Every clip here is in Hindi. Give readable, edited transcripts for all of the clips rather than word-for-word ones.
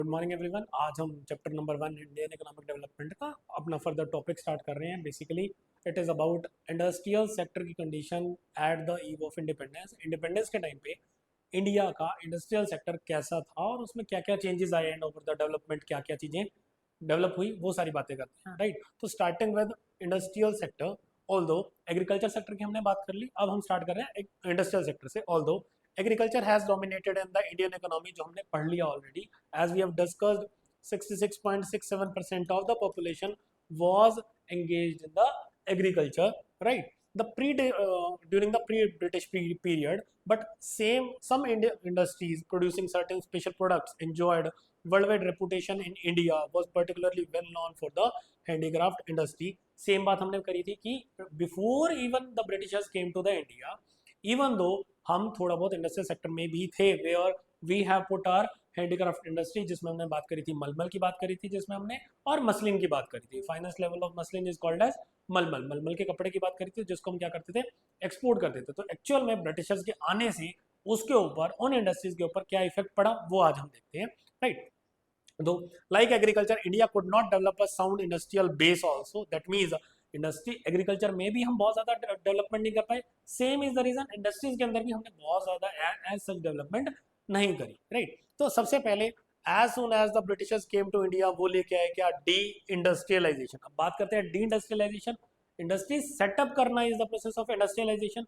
Good morning everyone. आज हम chapter number 1 Indian economic development का अपना फर्दर टॉपिक स्टार्ट कर रहे हैं। Basically it is about industrial sector की condition at the eve of independence. Independence के टाइम पे इंडिया का इंडस्ट्रियल सेक्टर कैसा था और उसमें क्या क्या चेंजेस आए एंड ओवर द डेवलपमेंट क्या क्या चीज़ें डेवलप हुई, वो सारी बातें करते हैं। राइट, तो starting with industrial sector. All दो एग्रीकल्चर सेक्टर की हमने बात कर ली, अब हम स्टार्ट कर रहे हैं इंडस्ट्रियल सेक्टर से। Although agriculture has dominated in the Indian economy, जो हमने पढ़ लिया already. As we have discussed 66.67% of the population was engaged in the agriculture, right? During the pre-British period, but some industries producing certain special products enjoyed worldwide reputation in India, was particularly well known for the handicraft industry. Same बात हमने करी थी कि before even the Britishers came to the India, even though हम थोड़ा बहुत इंडस्ट्रियल सेक्टर में भी थे, where we have put our handicraft industry, जिसमें हमने बात करी थी मलमल की बात करी थी, जिसमें हमने और मसलिन की बात करी थी। Finest level of muslin is called as malmal. मलमल के कपड़े की बात करी थी, जिसको हम क्या करते थे, एक्सपोर्ट करते थे। तो एक्चुअल में ब्रिटिशर्स के आने से उसके ऊपर, उन इंडस्ट्रीज के ऊपर क्या इफेक्ट पड़ा, वो आज हम देखते हैं। Right, though like agriculture India could not develop a sound industrial base also, that means industry agriculture में भी हम बहुत ज्यादा डेवलपमेंट नहीं कर पाए। Same is the reason industries के अंदर भी हमने बहुत ज्यादा एज सच डेवलपमेंट नहीं करी। राइट, तो सबसे पहले as soon as the Britishers came to India, वो लेके आए क्या, डी इंडस्ट्रियलाइजेशन। अब बात करते हैं डी इंडस्ट्रियलाइजेशन। इंडस्ट्री सेटअप करना is the process of industrialisation.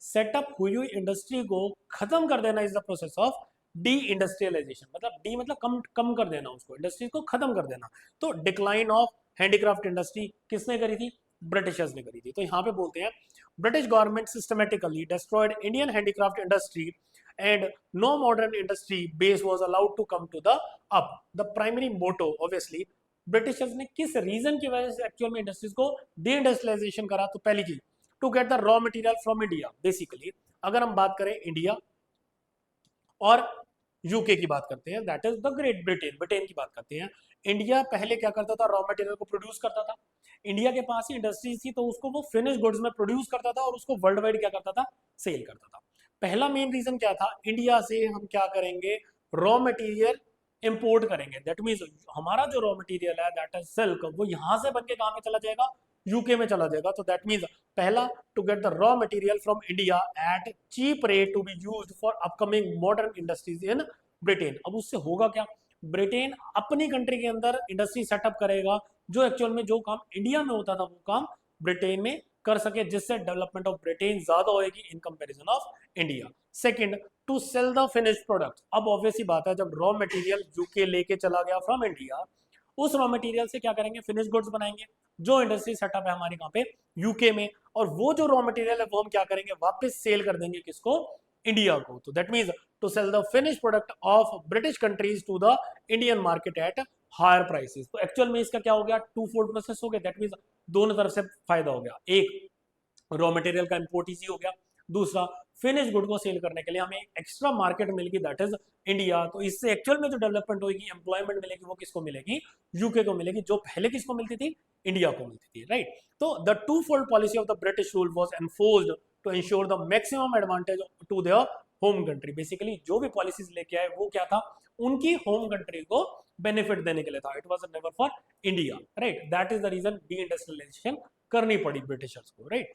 Setup हुई हुई इंडस्ट्री को खत्म कर देना is the process of deindustrialisation. मतलब डी मतलब कम कम कर देना, उसको इंडस्ट्री को खत्म कर देना। तो डिक्लाइन ऑफ हैंडीक्राफ्ट इंडस्ट्री किसने करी थी, ब्रिटिशर्स ने करी थी। तो यहाँ पे बोलते हैं British government systematically destroyed Indian handicraft industry and no modern industry base was allowed to come to the up. The primary motto obviously, Britishers ने किस रीजन की वजह से एक्चुअल में इंडस्ट्रीज को डी इंडस्ट्रियलाइजेशन करा, तो पहली चीज to get the raw material from India. Basically अगर हम बात करें इंडिया और यूके की बात करते हैं, that is the Great Britain, Britain की बात करते हैं। इंडिया पहले क्या करता था, रॉ मटेरियल को प्रोड्यूस करता था। इंडिया के पास ही इंडस्ट्रीज थी, तो उसको वो फिनिश गुड्स में प्रोड्यूस करता था और उसको वर्ल्ड वाइड क्या करता था, सेल करता था। पहला मेन रीजन क्या था, इंडिया से हम क्या करेंगे, रॉ मटेरियल इंपोर्ट करेंगे। दैट मीन्स हमारा जो रॉ मटेरियल है, दैट इज सिल्क, वो यहां से बनके कहां पे चला जाएगा, यूके में चला जाएगा। तो दैट मीन्स पहला, to get the raw material from India at cheap rate to be used for upcoming modern industries in Britain. अब उससे होगा क्या, ब्रिटेन अपनी कंट्री के अंदर इंडस्ट्री सेटअप करेगा, जो एक्चुअल में जो काम इंडिया में होता था वो काम ब्रिटेन में कर सके, जिससे डेवलपमेंट ऑफ ब्रिटेन ज्यादा होगी in comparison of India. Second, to sell the finished product. अब ऑब्वियस ही बात है, जब रॉ मटेरियल यूके लेके चला गया फ्रॉम इंडिया, उस रॉ मटेरियल से क्या करेंगे, फिनिश गुड्स बनाएंगे, जो इंडस्ट्री सेटअप है हमारे यहाँ पे यूके में। और वो जो रॉ मटेरियल है वो हम क्या करेंगे, वापस सेल कर देंगे किसको, इंडिया को। तो that means to sell the finish product of British countries to the Indian market at higher prices. तो एक्चुअल में इसका क्या हो गया, टू फोल्ड प्रोसेस हो गया। दैट मीन्स दोनों तरफ से फायदा हो गया। एक, रॉ मटेरियल का इंपोर्ट इजी हो गया। दूसरा, फिनिश गुड को सेल करने के लिए हमें एक्स्ट्रा मार्केट मिलेगी, दैट इज इंडिया। तो इससे एक्चुअल में जो डेवलपमेंट होगी, एम्प्लॉयमेंट मिलेगी, वो किसको मिलेगी, यूके को मिलेगी, जो पहले किसको मिलती थी, इंडिया को मिलती थी। राइट, तो the two fold policy of the British rule was enforced to ensure the maximum advantage to their home country. Basically जो भी पॉलिसीज लेके आए वो क्या था, उनकी होम कंट्री को बेनिफिट देने के लिए था। It was never for India. Right, that is the reason deindustrialisation करनी पड़ी ब्रिटिशर्स को। राइट,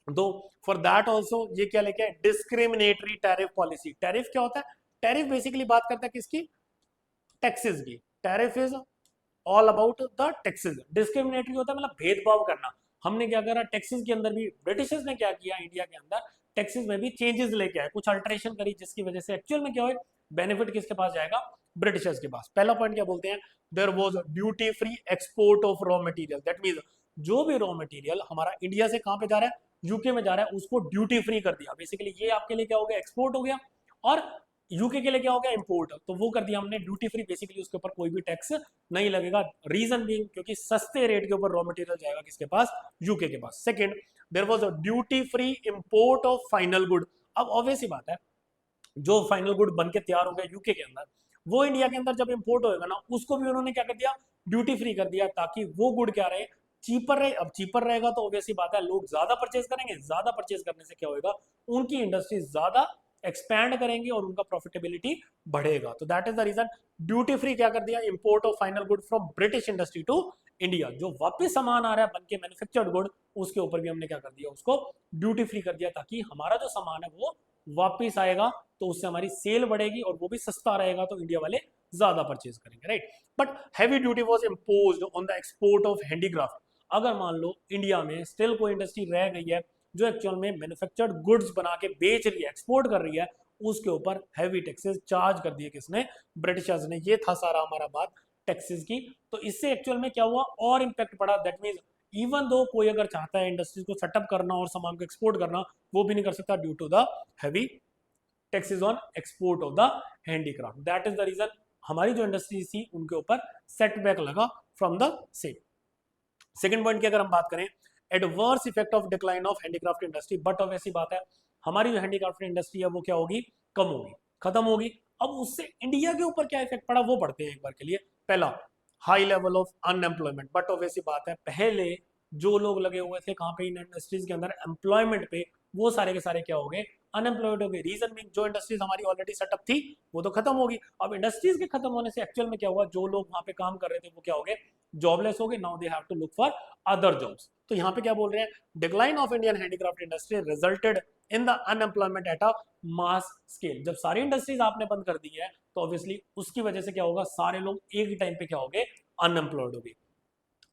दो फॉर दैट ऑल्सो ये क्या लेके आए, डिस्क्रिमिनेटरी टैरिफ पॉलिसी। टैरिफ क्या होता है, टैरिफ बेसिकली बात करता है किसकी, टैक्सेस की। Tariff is all about the taxes. Discriminatory होता है मतलब भेदभाव करना। हमने क्या करा, टैक्सेस के अंदर भी ब्रिटिशर्स ने क्या किया, इंडिया के अंदर टैक्सेस में भी चेंजेस लेके आए, कुछ अल्टरेशन करी, जिसकी वजह से एक्चुअल में क्या हो, बेनिफिट किसके पास जाएगा, ब्रिटिशर्स के पास। पहला पॉइंट क्या बोलते हैं, there was duty free export of raw material. That means जो भी रॉ मटेरियल हमारा इंडिया से कहां पे जा रहा है, यूके में जा रहा है, उसको ड्यूटी फ्री कर दिया। बेसिकली ये आपके लिए क्या हो गया, एक्सपोर्ट हो गया, और यूके के लिए क्या हो गया, इंपोर्ट। तो वो कर दिया हमने ड्यूटी फ्री, बेसिकली उसके ऊपर कोई भी टैक्स नहीं लगेगा। रीजन भी क्योंकि सस्ते रेट के ऊपर रॉ मटेरियल जाएगा किसके पास, यूके के पास। Second, there was a duty free import of final good. अब ऑब्वियस ही बात है, जो फाइनल गुड बन के तैयार हो गया यूके के अंदर, वो इंडिया के अंदर जब इंपोर्ट होएगा ना, उसको भी उन्होंने क्या कर दिया, ड्यूटी फ्री कर दिया, ताकि वो गुड क्या रहे, चीपर रहे। अब चीपर रहेगा तो ऑब्वियस ही बात है, लोग ज्यादा परचेज करेंगे, ज्यादा परचेज करने से क्या होगा, उनकी इंडस्ट्री ज्यादा एक्सपैंड करेंगे और उनका प्रॉफिटेबिलिटी बढ़ेगा। तो that is the reason duty free क्या कर दिया, import of final good from British industry to India. जो वापस सामान आ रहा है बन के मैन्युफैक्चर्ड गुड, उसके ऊपर भी हमने क्या कर दिया, उसको ड्यूटी फ्री कर दिया, ताकि हमारा जो सामान है वो वापस आएगा, तो उससे हमारी सेल बढ़ेगी और वो भी सस्ता रहेगा, तो इंडिया वाले ज्यादा परचेज करेंगे, right. But heavy duty was imposed on the export of handicraft. अगर मान लो इंडिया में स्टिल कोई इंडस्ट्री रह गई है जो एक्चुअल में मैन्युफैक्चर्ड गुड्स बना के बेच रही है, एक्सपोर्ट कर रही है, उसके ऊपर हैवी टैक्सेस चार्ज कर दिए किसने, ब्रिटिशर्स ने। ये था सारा हमारा बात टैक्सेस की। तो इससे एक्चुअल में क्या हुआ और इम्पैक्ट पड़ा, दैट मीन्स इवन दो कोई अगर चाहता है इंडस्ट्रीज को सेटअप करना और सामान को एक्सपोर्ट करना, वो भी नहीं कर सकता due to the heavy taxes on export of the handicraft. That is the reason हमारी जो इंडस्ट्रीज थी उनके ऊपर सेटबैक लगा from the same. Second point की अगर हम बात करें, adverse effect of decline of handicraft industry. But of ऐसी बात है, हमारी जो हैंडीक्राफ्ट इंडस्ट्री है वो क्या होगी, कम होगी, खत्म होगी। अब उससे इंडिया के ऊपर क्या इफेक्ट पड़ा वो पढ़ते हैं एक बार के लिए। पहला, high level of unemployment. But of ऐसी बात है, पहले जो लोग लगे हुए थे कहाँ पे, इन इंडस्ट्रीज के अंदर एम्प्लॉयमेंट पे, वो सारे के सारे क्या हो गए, अनएम्प्लॉयड हो गए। रीजन मीन जो इंडस्ट्रीज हमारी ऑलरेडी सेटअप थी वो तो खत्म होगी। अब इंडस्ट्रीज के खत्म होने से एक्चुअल में क्या हुआ, जो लोग वहां पे काम कर रहे थे वो क्या हो गए, जॉबलेस हो गए। Now they have to look for other jobs. तो यहाँ पे क्या बोल रहे हैं, decline of Indian handicraft industry resulted in the unemployment at a mass scale. जब सारी इंडस्ट्रीज आपने बंद कर दी है तो ऑब्वियसली उसकी वजह से क्या होगा, सारे लोग एक ही टाइम पे क्या हो गए, अनएम्प्लॉयड हो गए।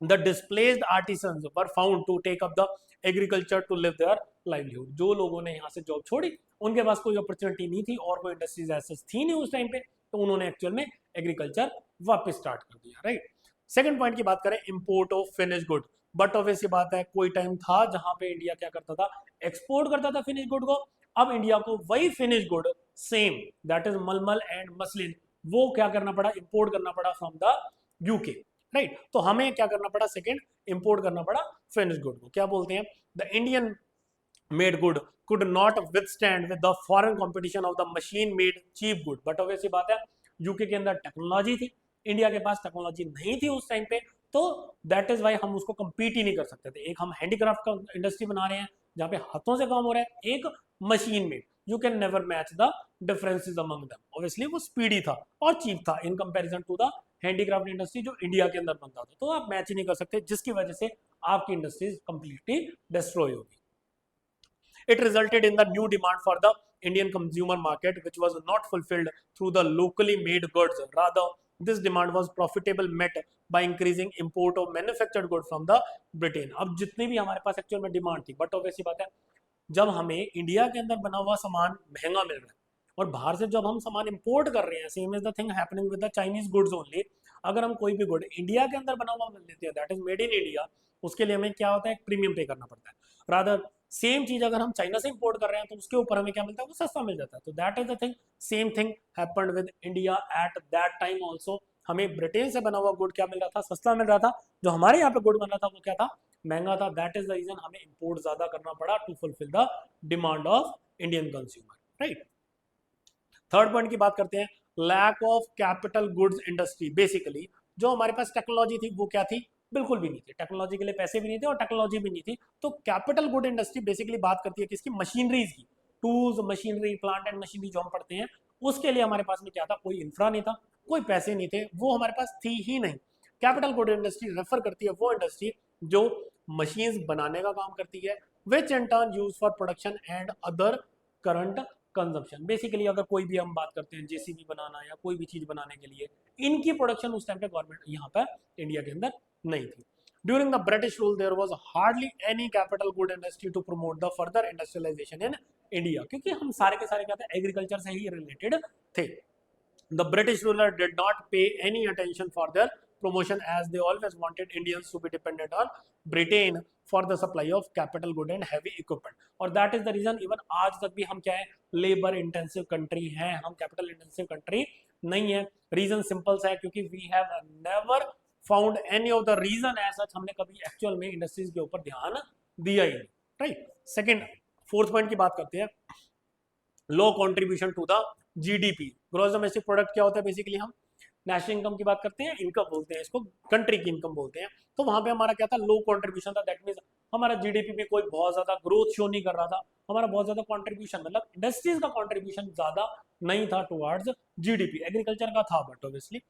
The displaced artisans were found to take up the agriculture to live their livelihood। जो लोगों ने यहाँ से जॉब छोड़ी, उनके पास कोई अपॉर्चुनिटी नहीं थी और कोई इंडस्ट्रीज ऐसे थी नहीं उस टाइम पे, तो उन्होंने एक्चुअल में एग्रीकल्चर वापस स्टार्ट कर दिया, राइट। सेकंड पॉइंट की बात करें, import of finish good. But obviously बात है, कोई टाइम था जहां पे इंडिया क्या करता था, एक्सपोर्ट करता था फिनिश गुड को। अब इंडिया को वही finish good same, that is मलमल एंड मसलिन, वो क्या करना पड़ा, इंपोर्ट करना पड़ा फ्रॉम द यूके, राइट। तो हमें क्या करना पड़ा, सेकंड इंपोर्ट करना पड़ा फिनिश गुड को। क्या बोलते हैं, the Indian made good could not withstand with the foreign competition of the machine made cheap good। But obviously बात है, यूके के अंदर टेक्नोलॉजी थी, इंडिया के पास टेक्नोलॉजी नहीं थी उस टाइम पे, तो दैट इज वाई हम उसको compete ही नहीं कर सकते थे। एक हम हैंडीक्राफ्ट का इंडस्ट्री बना रहे हैं जहाँ पे हाथों से काम हो रहा है, एक machine made, you can never match the differences among them. Obviously वो स्पीडी था और चीप था in comparison to the handicraft industry जो इंडिया के अंदर बनता था, तो आप मैच ही नहीं कर सकते, जिसकी वजह से आपकी इंडस्ट्रीज कंप्लीटली डिस्ट्रॉय होगी। It resulted in the new demand for the Indian consumer market, which was not fulfilled through the locally made goods. Rather, this demand was profitable met by increasing import of manufactured goods from the Britain। अब जितनी भी हमारे पास एक्चुअल में डिमांड थी, बट ऑब्वियसली बात है, जब हमें इंडिया के अंदर बना हुआ सामान महंगा मिल रहा है और बाहर से जब हम सामान इंपोर्ट कर रहे हैं, same is the thing happening with the Chinese goods only. अगर हम कोई भी गुड इंडिया के अंदर बना हुआ मिल लेते हैं, that is made in India, उसके लिए हमें क्या होता है, प्रीमियम पे करना पड़ता है। रादर सेम चीज अगर हम चाइना से इंपोर्ट कर रहे हैं तो उसके ऊपर हमें क्या मिलता है, वो सस्ता मिल जाता है। तो that is the thing, same thing happened with India at that time also. हमें ब्रिटेन से बना हुआ गुड क्या मिल रहा था, सस्ता मिल रहा था। जो हमारे यहाँ पे गुड बन रहा था वो क्या था, महंगा था। दैट इज द रीजन हमें इंपोर्ट ज्यादा करना पड़ा to fulfill the demand of Indian consumer, right. Third point की बात करते हैं, lack of capital goods industry. Basically जो हमारे पास टेक्नोलॉजी थी वो क्या थी, बिल्कुल भी नहीं थी। टेक्नोलॉजी के लिए पैसे भी नहीं थे और टेक्नोलॉजी भी नहीं थी। तो कैपिटल गुड इंडस्ट्री बेसिकली बात करती है किसकी, मशीनरीज की, tools, machinery, plant and machinery जो हम पढ़ते हैं, उसके लिए हमारे पास में क्या था, कोई इंफ्रा नहीं था, कोई पैसे नहीं थे, वो हमारे पास थी ही नहीं। कैपिटल गुड इंडस्ट्री रेफर करती है वो इंडस्ट्री जो मशीन्स बनाने का काम करती है, which in turn use for production and other current consumption. Basically अगर कोई भी हम बात करते हैं जेसीबी बनाना या कोई भी चीज बनाने के लिए, इनकी प्रोडक्शन उस टाइम पे गवर्नमेंट यहाँ पर इंडिया के अंदर नहीं थी। During the British rule, there was hardly any capital good industry to promote the further industrialization in India, क्योंकि हम सारे के सारे क्या थे, एग्रीकल्चर से ही रिलेटेड थे। The British ruler did not pay any attention for their promotion as they always wanted Indians to be dependent on Britain for the supply of capital good and heavy equipment। और that is the reason even आज तक भी हम क्या है, लेबर इंटेंसिव कंट्री हैं, हम कैपिटल इंटेंसिव कंट्री नहीं है। रीजन सिंपल सा है, क्योंकि we have never found any of the reason as such, हमने कभी एक्चुअल में इंडस्ट्रीज के ऊपर ध्यान दिया ही नहीं, राइट। सेकंड, फोर्थ पॉइंट की बात करते हैं, low contribution to the GDP. Gross domestic product क्या होता है, बेसिकली हम नेशनल इनकम की बात करते हैं, इनकम बोलते हैं इसको, कंट्री की इनकम बोलते हैं। तो वहां पे हमारा क्या था, लो कंट्रीब्यूशन था। दैट मींस हमारा जीडीपी भी कोई बहुत ज्यादा ग्रोथ शो नहीं कर रहा था, हमारा बहुत ज्यादा कंट्रीब्यूशन मतलब इंडस्ट्रीज का कंट्रीब्यूशन ज्यादा नहीं था टुवर्ड्स जीडीपी, एग्रीकल्चर का था but obviously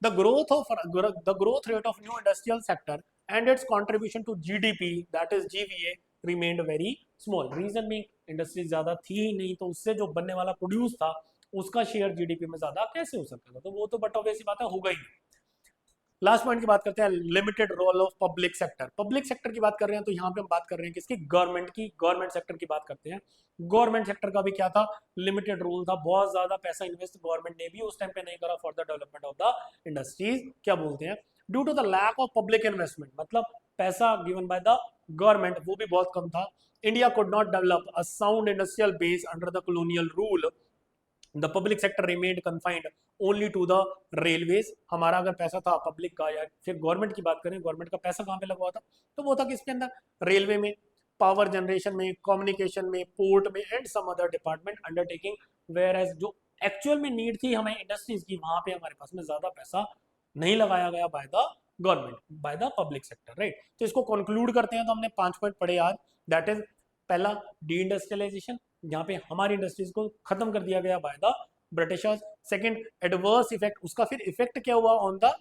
the growth rate of new industrial sector and its contribution to GDP, that is GVA, remained very small. Reason being industries ज्यादा थी ही नहीं, तो उससे जो बनने वाला प्रोड्यूस था उसका शेयर जीडीपी में ज्यादा कैसे हो सकता था, तो वो तो बट ऑब्वियसली बात है होगा ही। लास्ट पॉइंट की बात करते हैं, limited role of public sector. Public sector की बात कर रहे हैं तो यहाँ पे हम बात कर रहे हैं किसकी, गवर्नमेंट की, गवर्नमेंट सेक्टर की बात करते हैं। गवर्नमेंट सेक्टर का भी क्या था, लिमिटेड रोल था, बहुत ज्यादा पैसा इन्वेस्ट गवर्नमेंट ने भी उस टाइम पे नहीं करा for the development of the industries, क्या बोलते हैं, due to the lack of public investment, मतलब पैसा गिवन बाय द गवर्नमेंट वो भी बहुत कम था। India could not develop a sound industrial base under the colonial rule, the public sector remained confined only to the railways. हमारा अगर पैसा था पब्लिक का, या फिर गवर्नमेंट की बात करें, गवर्नमेंट का पैसा कहाँ पे लगा हुआ था, तो वो था किसके अंदर, रेलवे में, पावर जनरेशन में, कम्युनिकेशन में, पोर्ट में and some other department undertaking, whereas जो एक्चुअल में नीड थी हमें इंडस्ट्रीज की, वहां पे हमारे पास में ज्यादा पैसा नहीं लगाया गया by the government, by the public sector, right. तो इसको कंक्लूड करते हैं, तो हमने 5 पॉइंट पढ़े आज, दैट इज पहला डी इंडस्ट्रियलाइजेशन, जहाँ पे हमारी इंडस्ट्रीज को खत्म कर दिया गया by the Britishers. Second, adverse effect, उसका फिर इफेक्ट क्या हुआ ऑन द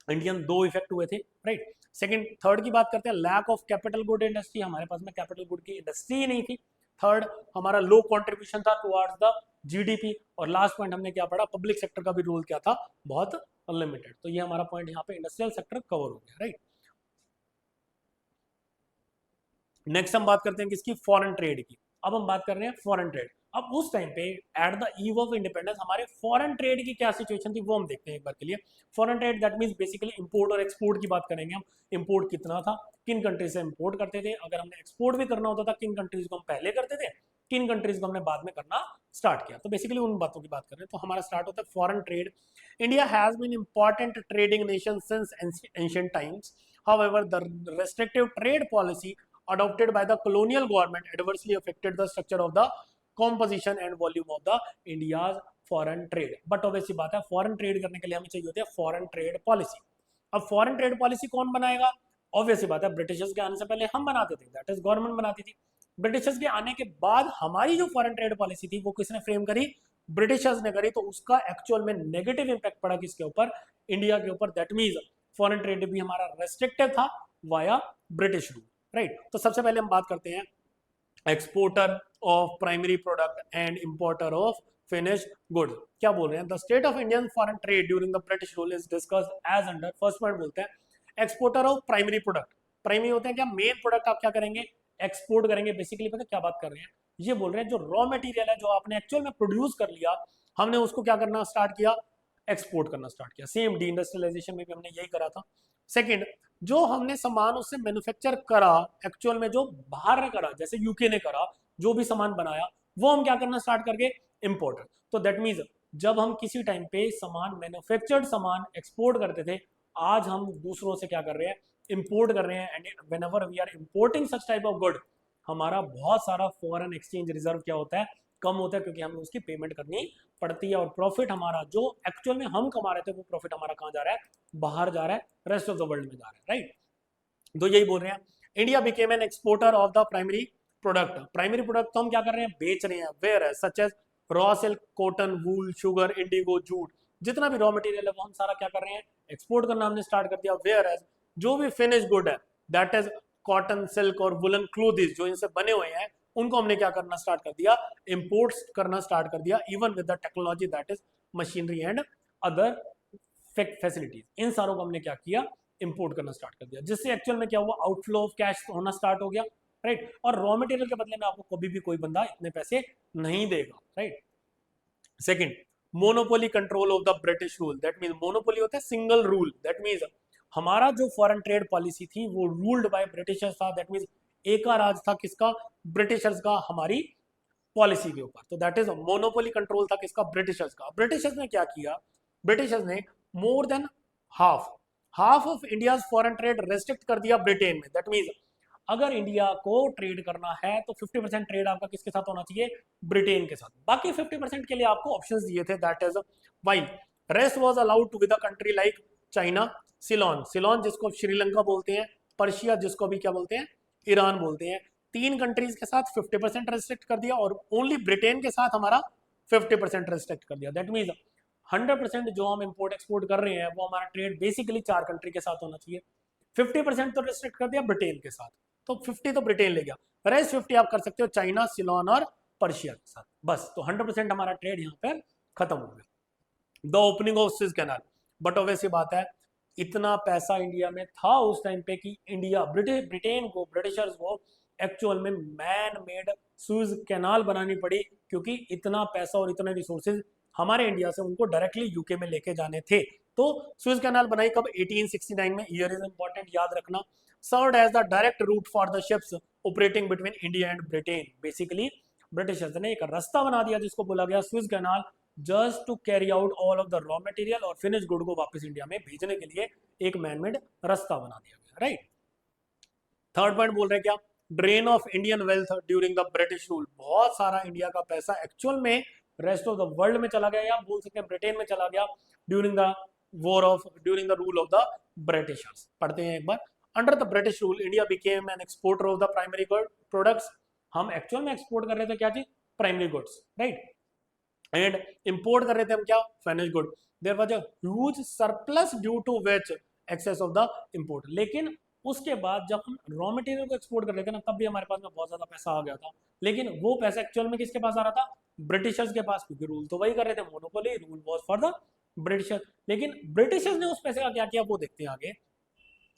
इंडियन, दो इफेक्ट हुए थे, राइट। सेकंड, थर्ड की बात करते हैं, lack of capital good industry, हमारे पास में कैपिटल गुड की इंडस्ट्री ही नहीं थी। थर्ड, हमारा लो कंट्रीब्यूशन था टुवर्ड्स द जीडीपी। और लास्ट पॉइंट हमने क्या पढ़ा, पब्लिक सेक्टर का भी रोल क्या था, बहुत अनलिमिटेड। तो ये हमारा पॉइंट यहाँ पे इंडस्ट्रियल सेक्टर कवर हो गया, राइट। नेक्स्ट हम बात करते हैं किसकी, फॉरेन ट्रेड की। अब हम बात कर रहे हैं फॉरेन ट्रेड। अब उस टाइम पे eight the eve of independence हमारे फॉरेन ट्रेड की क्या सिचुएशन थी वो हम देखते हैं एक बार के लिए। Foreign trade that means basically import और एक्सपोर्ट की बात करेंगे हम। इंपोर्ट कितना था, किन कंट्रीज से इंपोर्ट करते थे, अगर हमने एक्सपोर्ट भी करना होता था किन कंट्रीज को हम पहले करते थे, किन कंट्रीज को हमने बाद में करना स्टार्ट किया। तो बेसिकली उन बातों की बात कर रहे हैं। तो हमारा स्टार्ट होता है foreign trade. India has been important trading nation since ancient times, however the restrictive trade policy adopted by the colonial government adversely affected the structure of the composition and volume of the India's foreign trade. But obviously बात है, फॉरेन ट्रेड करने के लिए हमें चाहिए होती है फॉरेन ट्रेड पॉलिसी। अब फॉरेन ट्रेड पॉलिसी कौन बनाएगा, ऑब्वियसली बात है ब्रिटिशर्स के आने से पहले हम बनाते थे, दैट इज गवर्नमेंट बनाती थी। ब्रिटिशर्स के आने के बाद हमारी जो फॉरेन ट्रेड पॉलिसी थी वो किसने फ्रेम करी, ब्रिटिशर्स ने करी। तो उसका एक्चुअल में नेगेटिव इंपैक्ट पड़ा किसके ऊपर, इंडिया के ऊपर। दैट मीन्स फॉरेन ट्रेड भी हमारा रेस्ट्रिक्टेड था वाया ब्रिटिश रूल, राइट। तो सबसे पहले हम बात करते हैं exporter of primary product and importer of finished goods. क्या बोल रहे हैं, the state of Indian foreign trade during the British rule is discussed as under. First point बोलते हैं exporter of primary product. Primary होते हैं क्या, मेन प्रोडक्ट आप क्या करेंगे, एक्सपोर्ट करेंगे। बेसिकली पता क्या बात कर रहे हैं, ये बोल रहे हैं जो रॉ मटेरियल है जो आपने एक्चुअल में प्रोड्यूस कर लिया, हमने उसको क्या करना स्टार्ट किया, एक्सपोर्ट करना स्टार्ट किया। सेम डी इंडस्ट्रियलाइजेशन में भी हमने यही करा था। सेकंड, जो हमने सामान उससे मैन्युफैक्चर करा एक्चुअल में जो बाहर ने करा, जैसे यूके ने करा, जो भी सामान बनाया वो हम क्या करना स्टार्ट करके इंपोर्टर। तो दैट मीन्स जब हम किसी टाइम पे सामान मैन्युफैक्चर्ड सामान एक्सपोर्ट करते थे, आज हम दूसरों से क्या कर रहे हैं, इंपोर्ट कर रहे हैं। And whenever we are importing such type of good, हमारा बहुत सारा फॉरेन एक्सचेंज रिजर्व क्या होता है, कम होता है, क्योंकि हमें उसकी पेमेंट करनी पड़ती है। और प्रॉफिट हमारा जो एक्चुअल में हम कमा रहे थे वो प्रॉफिट हमारा कहाँ जा रहा है, बाहर जा रहा है, रेस्ट ऑफ द वर्ल्ड में जा रहा है, राइट। तो यही बोल रहे हैं, India became an exporter of the primary product. Primary product तो हम क्या कर रहे हैं, बेच रहे हैं, वेयर है such as raw silk, cotton, wool, sugar, indigo, jute, जितना भी रॉ मटेरियल है वो हम सारा क्या कर रहे हैं, एक्सपोर्ट करना हमने स्टार्ट कर दिया। वेयर एज जो भी फिनिश गुड है, दैट इज कॉटन, सिल्क और वुलन क्लोथ्स जो इनसे बने हुए हैं, उनको हमने क्या करना स्टार्ट कर दिया, इंपोर्ट्स करना स्टार्ट कर दिया, even with the technology that is machinery and other facilities. इन सारों को हमने क्या किया, इंपोर्ट करना स्टार्ट कर दिया, जिससे एक्चुअल में क्या हुआ, आउटफ्लो ऑफ कैश होना स्टार्ट हो गया, राइट। और रॉ मटेरियल के बदले में आपको कभी भी कोई बंदा इतने पैसे नहीं देगा, right. Second, monopoly control of the British rule. That means monopoly होता है सिंगल रूल। दैट मींस हमारा जो फॉरेन ट्रेड पॉलिसी थी वो रूल्ड बाय ब्रिटिशर्स था। दैट मींस एक का राज था किसका, ब्रिटिशर्स का, हमारी पॉलिसी के ऊपर। तो दैट इज मोनोपोली कंट्रोल था किसका, ब्रिटिशर्स का। ब्रिटिशर्स ने क्या किया, ब्रिटिशर्स ने more than half of India foreign trade restrict कर दिया ब्रिटेन में। दैट मींस अगर इंडिया को ट्रेड करना है तो 50% ट्रेड आपका किसके साथ होना चाहिए, ब्रिटेन के साथ। बाकी 50% के लिए आपको ऑप्शंस दिए थे, that is while rest was allowed to with a country like China, Ceylon जिसको श्रीलंका बोलते हैं, पर्शिया जिसको भी क्या बोलते हैं, ईरान बोलते हैं। 3 कंट्रीज के साथ 50% रेस्ट्रिक्ट कर दिया और ओनली ब्रिटेन के साथ हमारा 50% रेस्ट्रिक्ट कर दिया। दैट मीन्स 100% जो हम इम्पोर्ट एक्सपोर्ट कर रहे हैं वो हमारा ट्रेड बेसिकली 4 कंट्री के साथ होना चाहिए। 50% तो रेस्ट्रिक्ट कर दिया ब्रिटेन के साथ, तो 50 तो ब्रिटेन ले गया, रेस्ट 50 आप कर सकते हो चाइना, सिलोन और पर्शिया के साथ, बस। तो 100% हमारा ट्रेड यहाँ पे खत्म हो गया। The opening of Swiss canal, but obviously बात है इतना पैसा इंडिया में था उस टाइम पे कि इंडिया ब्रिटेन को, ब्रिटिशर्स को एक्चुअल में मैन मेड स्विस कैनाल बनानी पड़ी, क्योंकि इतना पैसा और इतने रिसोर्सेज हमारे इंडिया से उनको डायरेक्टली यूके में लेके जाने थे। तो स्विस कैनाल बनाई कब? 1869 में। ईयर इज इंपॉर्टेंट, याद रखना। Served as the direct route for the ships operating between India and Britain. Basically Britishers ने एक रास्ता बना दिया जिसको बोला गया Swiss canal, just to carry out all of the raw material और फिनिश गुड को वापस इंडिया में भेजने के लिए एक मैनमेड रास्ता बना दिया गया, राइट। थर्ड पॉइंट बोल रहे हैं क्या? Drain of Indian wealth during the British rule. बहुत सारा इंडिया का पैसा एक्चुअल में रेस्ट ऑफ द वर्ल्ड में चला गया, या बोल सकते हैं ब्रिटेन में चला गया during the rule of the Britishers. पढ़ते हैं एक बार। Under the British rule India became an exporter of the primary products. हम एक्चुअल में एक्सपोर्ट कर रहे थे क्या चीज? Primary goods, right. And import कर रहे थे हम क्या? Finish good. There was a huge surplus due to which excess of the import. लेकिन उसके बाद जब हम रॉ मटेरियल को एक्सपोर्ट कर रहे थे ना, तब भी हमारे पास में बहुत ज्यादा पैसा आ गया था। लेकिन वो पैसा एक्चुअल में किसके पास आ रहा था? ब्रिटिशर्स के पास, क्योंकि रूल तो वही कर रहे थे, monopoly rule was for the Britishers. लेकिन ब्रिटिशर्स ने उस पैसे का क्या किया वो देखते हैं आगे।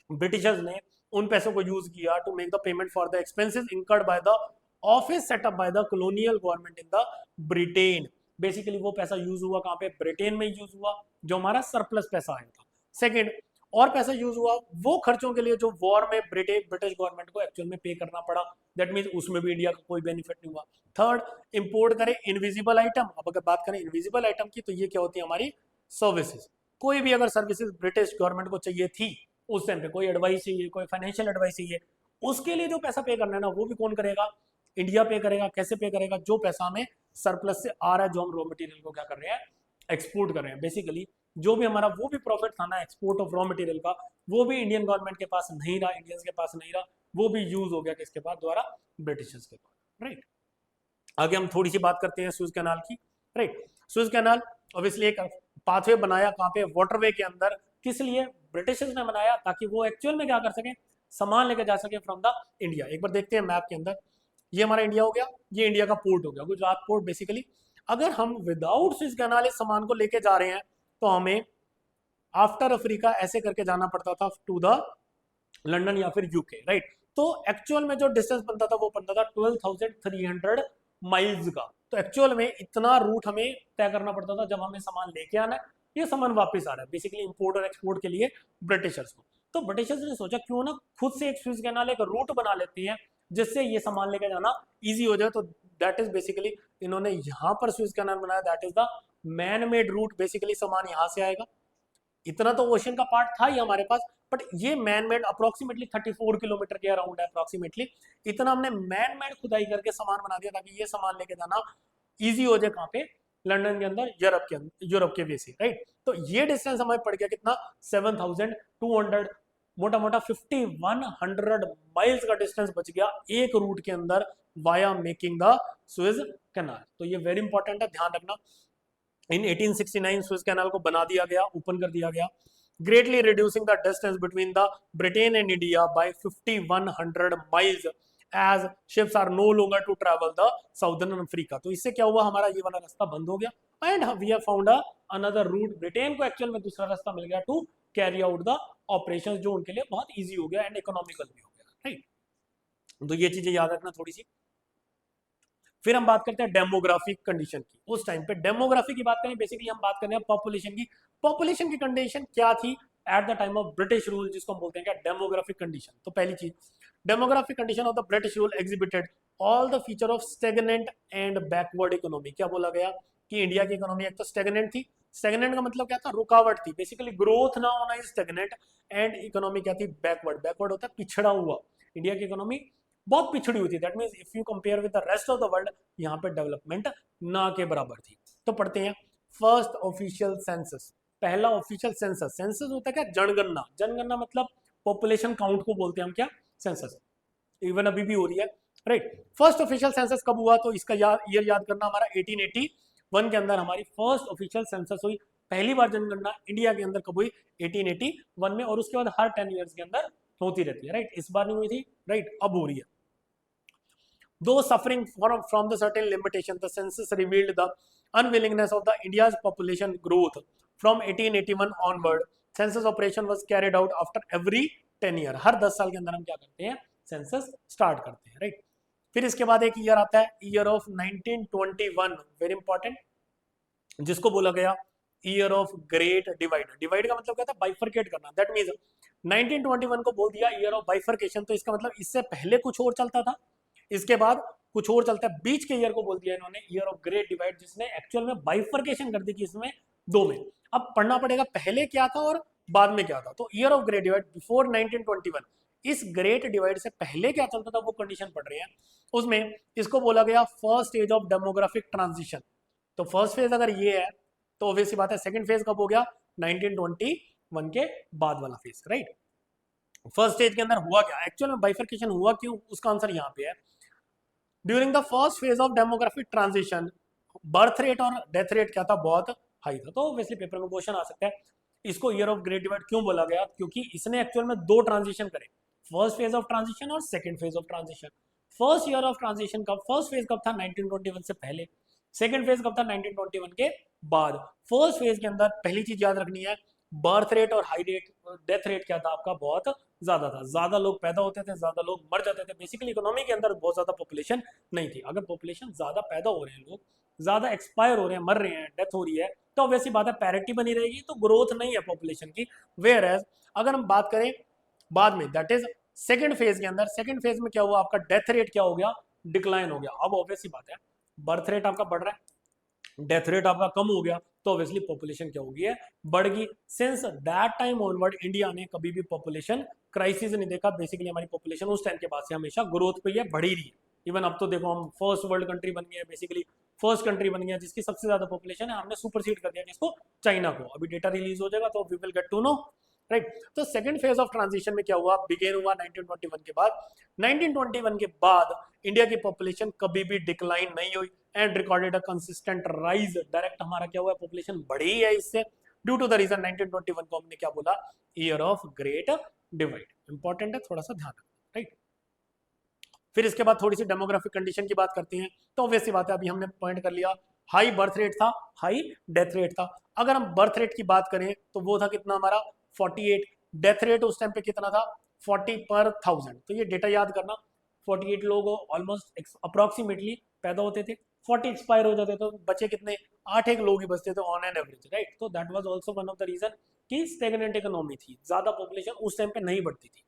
ब्रिटिशर्स ने उन पैसों को यूज किया to make the payment for the expenses incurred by the office setup by the colonial government in the Britain. Basically वो पैसा यूज हुआ कहाँ पे? ब्रिटेन में यूज हुआ, जो हमारा सरप्लस पैसा आया था। सेकेंड, और पैसा यूज हुआ वो खर्चों के लिए जो वॉर में ब्रिटिश गवर्नमेंट को एक्चुअल में पे करना पड़ा। दैट मीन्स उसमें भी इंडिया का कोई बेनिफिट नहीं हुआ। थर्ड, इंपोर्ट करें इनविजिबल आइटम। अब अगर बात करें इनविजिबल आइटम की, तो ये क्या होती है? हमारी सर्विसेज। कोई भी अगर सर्विसेज ब्रिटिश गवर्नमेंट को चाहिए थी उस टाइम पे, कोई एडवाइस चाहिए, कोई फाइनेंशियल एडवाइस चाहिए, उसके लिए जो पैसा पे करना है ना, वो भी कौन करेगा? इंडिया पे करेगा। कैसे पे करेगा? जो पैसा हमें सरप्लस से आ रहा है, जो हम रॉ मटेरियल को क्या कर रहे हैं? एक्सपोर्ट कर रहे हैं। बेसिकली जो भी हमारा वो भी प्रॉफिट था ना एक्सपोर्ट ऑफ रॉ मटेरियल का, वो भी इंडियन गवर्नमेंट के पास नहीं रहा, इंडियंस के पास नहीं रहा, वो भी यूज हो गया किसके पास? द्वारा ब्रिटिशर्स के पास, राइट। आगे हम थोड़ी सी बात करते हैं सुएज कैनाल की, राइट। सुएज कैनाल ऑब्वियसली एक पाथवे बनाया कहाँ पे? वाटरवे के अंदर। किस लिए? ब्रिटिशर्स ने बनाया ताकि वो एक्चुअल में क्या कर सके? सामान लेके जा सके फ्रॉम द इंडिया। एक बार देखते हैं मैप के अंदर। ये हमारा इंडिया हो गया, ये इंडिया का पोर्ट हो गया, गुजरात पोर्ट बेसिकली। अगर हम विदाउट सुएज कैनाल इस सामान को लेके जा रहे हैं तो हमें आफ्टर अफ्रीका ऐसे करके जाना पड़ता था टू द लंदन या फिर यूके, राइट। तो एक्चुअल में जो डिस्टेंस बनता था वो बनता था 12,300 माइल्स का। तो एक्चुअल में इतना रूट हमें तय करना पड़ता था जब हमें सामान लेके आना है, ये सामान वापस आ रहा है, बेसिकली इंपोर्ट और एक्सपोर्ट के लिए ब्रिटिशर्स को। तो ब्रिटिशर्स ने सोचा क्यों ना खुद से एक सुएज कैनाल एक रूट बना लेती हैं जिससे ये सामान लेके जाना इजी हो जाए। तो दैट इज बेसिकली इन्होंने यहाँ पर सुएज कैनाल बनाया, that is the man made route. Basically सामान यहाँ से आएगा, इतना तो ओशन का पार्ट था ही हमारे पास, बट ये मैन मेड अप्रोक्सीमेटली 34 किलोमीटर के अराउंड है अप्रोक्सीमेटली। इतना हमने मैन मेड खुदाई करके सामान बना दिया ताकि ये सामान लेके जाना इजी हो जाए कहाँ पे? लंदन के अंदर, यूरोप के वे से, राइट। तो ये डिस्टेंस हमें पड़ गया कितना? 7,200, मोटा मोटा 5,100 माइल्स का डिस्टेंस बच गया एक रूट के अंदर via making the Suez canal. तो ये वेरी इंपॉर्टेंट है, ध्यान रखना। इन 1869 सुएज कैनाल को बना दिया गया, ओपन कर दिया गया, greatly reducing the distance between the Britain and India by 5,100 miles as ships are no longer to travel the southern Africa। तो इससे क्या हुआ? हमारा ये वाला रास्ता बंद हो गया and we have found another route. Britain को एक्चुअल में दूसरा रास्ता मिल गया to carry out the operations, जो उनके लिए बहुत इजी हो गया एंड इकोनॉमिकल भी हो गया, राइट। तो ये चीजें याद रखना थोड़ी सी। फिर हम बात करते हैं डेमोग्राफिक कंडीशन की। उस टाइम पे डेमोग्राफी की बात करें, बेसिकली हम बात कर रहे हैं पॉपुलेशन की। पॉपुलेशन की कंडीशन क्या थी at the time of British rule, जिसको हम बोलते हैं क्या? Demographic condition. तो पहली चीज, demographic condition of the British rule exhibited all the feature of stagnant and backward economy. क्या बोला गया? कि इंडिया की इकोनॉमी एक तो स्टेगनेंट थी। स्टेगनेंट का मतलब क्या था? रुकावट थी, बेसिकली ग्रोथ ना होना इज स्टेगनेंट। एंड इकोनॉमी क्या थी? बैकवर्ड। बैकवर्ड होता है पिछड़ा हुआ। इंडिया की इकोनॉमी बहुत पिछड़ी हुई थी। That means if you compare with the rest of the world, यहाँ पे डेवलपमेंट ना के बराबर थी। तो पढ़ते हैं फर्स्ट ऑफिशियल सेंसस। पहला ऑफिशियल सेंसस, सेंसस होता है क्या? जनगणना। जनगणना मतलब पॉपुलेशन काउंट को बोलते हैं हम क्या? सेंसस। इवन अभी भी हो रही है, राइट। फर्स्ट ऑफिशियल सेंसस कब हुआ, तो इसका ईयर याद करना हमारा 1881 के अंदर हमारी फर्स्ट ऑफिशियल सेंसस हुई। पहली बार जनगणना इंडिया के अंदर कब हुई, 1881 में, और उसके बाद हर 10 ईयर्स के अंदर होती रहती है, राइट। इस बार नहीं हुई थी, राइट, अब हो रही है। Though suffering from the certain limitation, the census revealed the unwillingness of the India's population growth. From 1881 onward, census operation was carried out after every 10 year. हर 10 साल के अंदर हम क्या करते हैं, सेंसस स्टार्ट करते हैं, राइट। फिर इसके बाद एक ईयर आता है, ईयर ऑफ 1921, वेरी इंपॉर्टेंट, जिसको बोला गया year of great divide. Divide का मतलब क्या था, बाइफरकेट करना। दैट मीन्स 1921 को बोल दिया ईयर ऑफ बाइफरकेशन, तो इसका मतलब इससे पहले कुछ और चलता था, इसके बाद कुछ और चलता है, बीच के ईयर को बोल दिया इन्होंने ईयर ऑफ ग्रेट डिवाइड, जिसने एक्चुअल में बाइफरकेशन कर दी कि इसमें दो में। अब पढ़ना पड़ेगा पहले क्या था और बाद में क्या था। तो year of great divide before 1921, इस ग्रेट डिवाइड से पहले क्या चलता था वो कंडीशन पढ़ रहे हैं। उसमें इसको बोला गया first stage of demographic transition. तो फर्स्ट फेज अगर ये है तो ऑब्वियसली बात है, सेकंड फेज कब हो गया, 1921 के बाद वाला फेज, राइट। फर्स्ट स्टेज के अंदर हुआ क्या, एक्चुअल में बाइफरकेशन हुआ क्यों, उसका आंसर यहाँ पे है। During the first phase of demographic transition, birth rate और डेथ रेट क्या था, बहुत हाई था। तो ऑब्वियसली पेपर में क्वेश्चन आ सकता है, इसको ईयर ऑफ ग्रेट डिवाइड क्यों बोला गया, क्योंकि इसने एक्चुअल में दो ट्रांजिशन करे, फर्स्ट फेज ऑफ ट्रांजिशन और second phase of transition. First year of transition कब, फर्स्ट फेज कब था, 1921 से पहले। सेकंड फेज कब था, 1921 के बाद। फर्स्ट फेज के अंदर पहली चीज याद रखनी है, बर्थ रेट और हाई रेट, डेथ रेट क्या था आपका, बहुत ज्यादा था। ज्यादा लोग पैदा होते थे, ज्यादा लोग मर जाते थे। बेसिकली इकोनॉमी के अंदर बहुत ज्यादा पॉपुलेशन नहीं थी। अगर पॉपुलेशन ज्यादा पैदा हो रहे हैं, लोग ज्यादा एक्सपायर हो रहे हैं, मर रहे हैं, डेथ हो रही है, तो वैसी बात है पैरिटी बनी रहेगी, तो ग्रोथ नहीं है पॉपुलेशन की। वेयर एज अगर हम बात करें बाद में, दैट इज सेकंड फेज के अंदर, सेकंड फेज में क्या हुआ आपका, डेथ रेट क्या हो गया, डिक्लाइन हो गया। अब ऑब्वियसली बात है, बर्थ रेट आपका बढ़ रहा है, डेथ रेट आपका कम हो गया, तो ऑब्वियसली पॉपुलेशन क्या होगी, बढ़ गई। Since that time onward India ने कभी भी पॉपुलेशन क्राइसिस नहीं देखा। बेसिकली हमारी पॉपुलेशन उस टाइम के बाद से हमेशा ग्रोथ पे बढ़ ही रही है। इवन अब तो देखो हम फर्स्ट वर्ल्ड कंट्री बन गए, बेसिकली फर्स्ट कंट्री बन गया जिसकी सबसे ज्यादा पॉपुलेशन है। हमने सुपरसीड कर दिया किसको, चाइना को। अभी डेटा रिलीज हो जाएगा तो we will get to know, right. तो सेकंड फेज ऑफ ट्रांजिशन में क्या हुआ, बिगेन हुआ 1921 के बाद। 1921 के बाद इंडिया की पॉपुलेशन कभी भी डिक्लाइन नहीं हुई and recorded a consistent rise. Direct हमारा क्या हुआ, पॉपुलेशन बढ़ी है इससे, ड्यू टू द रीजन 1921 को हमने क्या बोला, year of great divide. Important है, थोड़ा सा ध्यान रखना, राइट। फिर इसके बाद थोड़ी सी डेमोग्राफिक कंडीशन की बात करते हैं। तो ऑब्वियसली बात है, अभी हमने पॉइंट कर लिया, हाई बर्थ रेट था, हाई डेथ रेट था। अगर हम बर्थ रेट की बात करें तो वो था कितना हमारा, 48। डेथ रेट उस टाइम पे कितना था, 40 पर 1000। तो ये डेटा याद करना, 48 लोग ऑलमोस्ट अप्रोक्सीमेटली पैदा होते थे, 40 एक्सपायर हो जाते, तो बचे कितने, 8 एक लोग ही बचते थे ऑन एन एवरेज, राइट। तो that was also one of the reason कि स्टेगनेंट इकोनॉमी थी, ज्यादा पॉपुलेशन उस टाइम पे नहीं बढ़ती थी।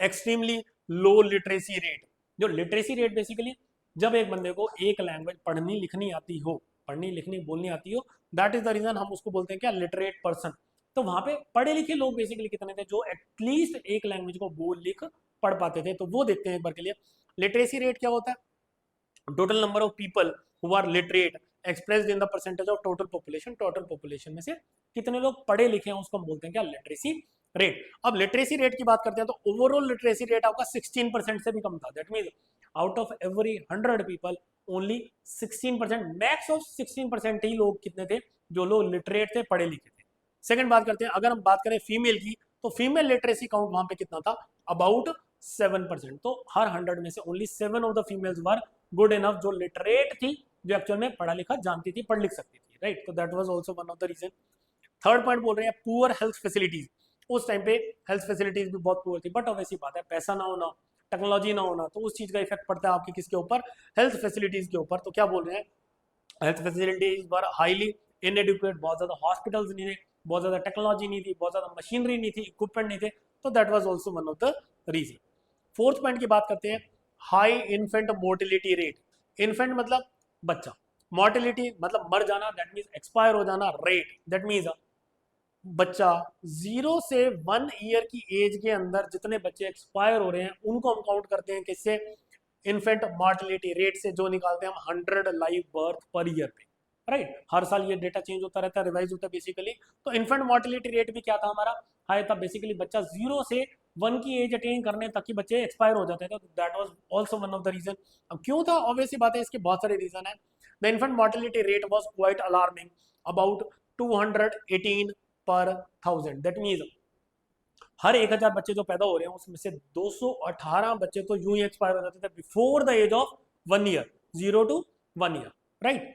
एक्सट्रीमली लो लिटरेसी रेट, जो लिटरेसी रेट बेसिकली जब एक बंदे को एक लैंग्वेज पढ़नी लिखनी आती हो, पढ़नी लिखनी बोलनी आती हो, दैट इज द रीजन हम उसको बोलते हैं क्या, लिटरेट पर्सन। तो वहां पे पढ़े लिखे लोग बेसिकली कितने थे, जो एटलीस्ट एक लैंग्वेज को बोल लिख पढ़ पाते थे। तो वो देखते हैं एक बार के लिए, लिटरेसी रेट क्या होता है, total number of people who are literate expressed in the percentage of total population. Total population में से कितने लोग पढ़े लिखे हैं उसको हम बोलते हैं क्या, लिटरेसी रेट। अब लिटरेसी रेट की बात करते हैं तो ओवरऑल लिटरेसी रेट आपका 16% से भी कम था। That mean out of every 100 people only 16%, max of 16% ही लोग कितने थे, जो लोग लिटरेट थे, पढ़े लिखे थे। सेकंड बात करते हैं, अगर हम बात करें फीमेल की, तो फीमेल लिटरेसी काउंट वहां पे कितना था, अबाउट 7%। तो हर 100 में से only 7 of the females were good enough, जो लिटरेट थी, जो एक्चुअल में पढ़ा लिखा जानती थी, पढ़ लिख सकती थी, राइट। तो that was also one of the reason. Third point बोल रहे हैं, पुअर हेल्थ फैसिलिटीज। उस टाइम पे हेल्थ फैसिलिटीज भी बहुत पुअर थी, बट ऑब्वियसली बात है, पैसा ना होना, टेक्नोलॉजी ना होना, तो उस चीज का इफेक्ट पड़ता है आपकी किसके ऊपर, हेल्थ फैसिलिटीज के ऊपर। तो क्या बोल रहे हैं, हेल्थ फैसिलिटीज वर हाईली इनएडिक्वेट, बहुत ज्यादा हॉस्पिटल्स नहीं थे, बहुत ज्यादा टेक्नोलॉजी नहीं थी, बहुत ज्यादा मशीनरी नहीं थी, इक्विपमेंट नहीं थे। तो that was also one of the reason. Fourth point की बात करते हैं, high infant mortality rate. Infant मतलब बच्चा, मोर्टिलिटी मतलब मर जाना, दैट मीन्स एक्सपायर हो जाना, रेट दैट मीन्स बच्चा 0 से 1 ईयर की एज के अंदर जितने बच्चे एक्सपायर हो रहे हैं उनको हम काउंट करते हैं किससे, इन्फेंट मोर्टिलिटी रेट से, जो निकालते हैं हम 100 लाइव बर्थ पर ईयर पे, राइट। हर साल ये डेटा चेंज होता रहता है, रिवाइज होता है बेसिकली। तो इन्फेंट मोर्टिलिटी रेट भी क्या था हमारा, हाई था। बेसिकली बच्चा 0 से 1 की एज अटेन करने तक ही बच्चे एक्सपायर हो जाते थे, तो that was also one of the reason. अब क्यों था, ऑब्वियसली बात है, इसके बहुत सारे रीजन है। The infant mortality rate was quite alarming, about 218 पर 1000। दैट मीन्स हर 1000 बच्चे जो पैदा हो रहे हैं उसमें से 218 बच्चे तो यूं ही एक्सपायर हो जाते थे before the age of 1 year, 0 to 1 year, right.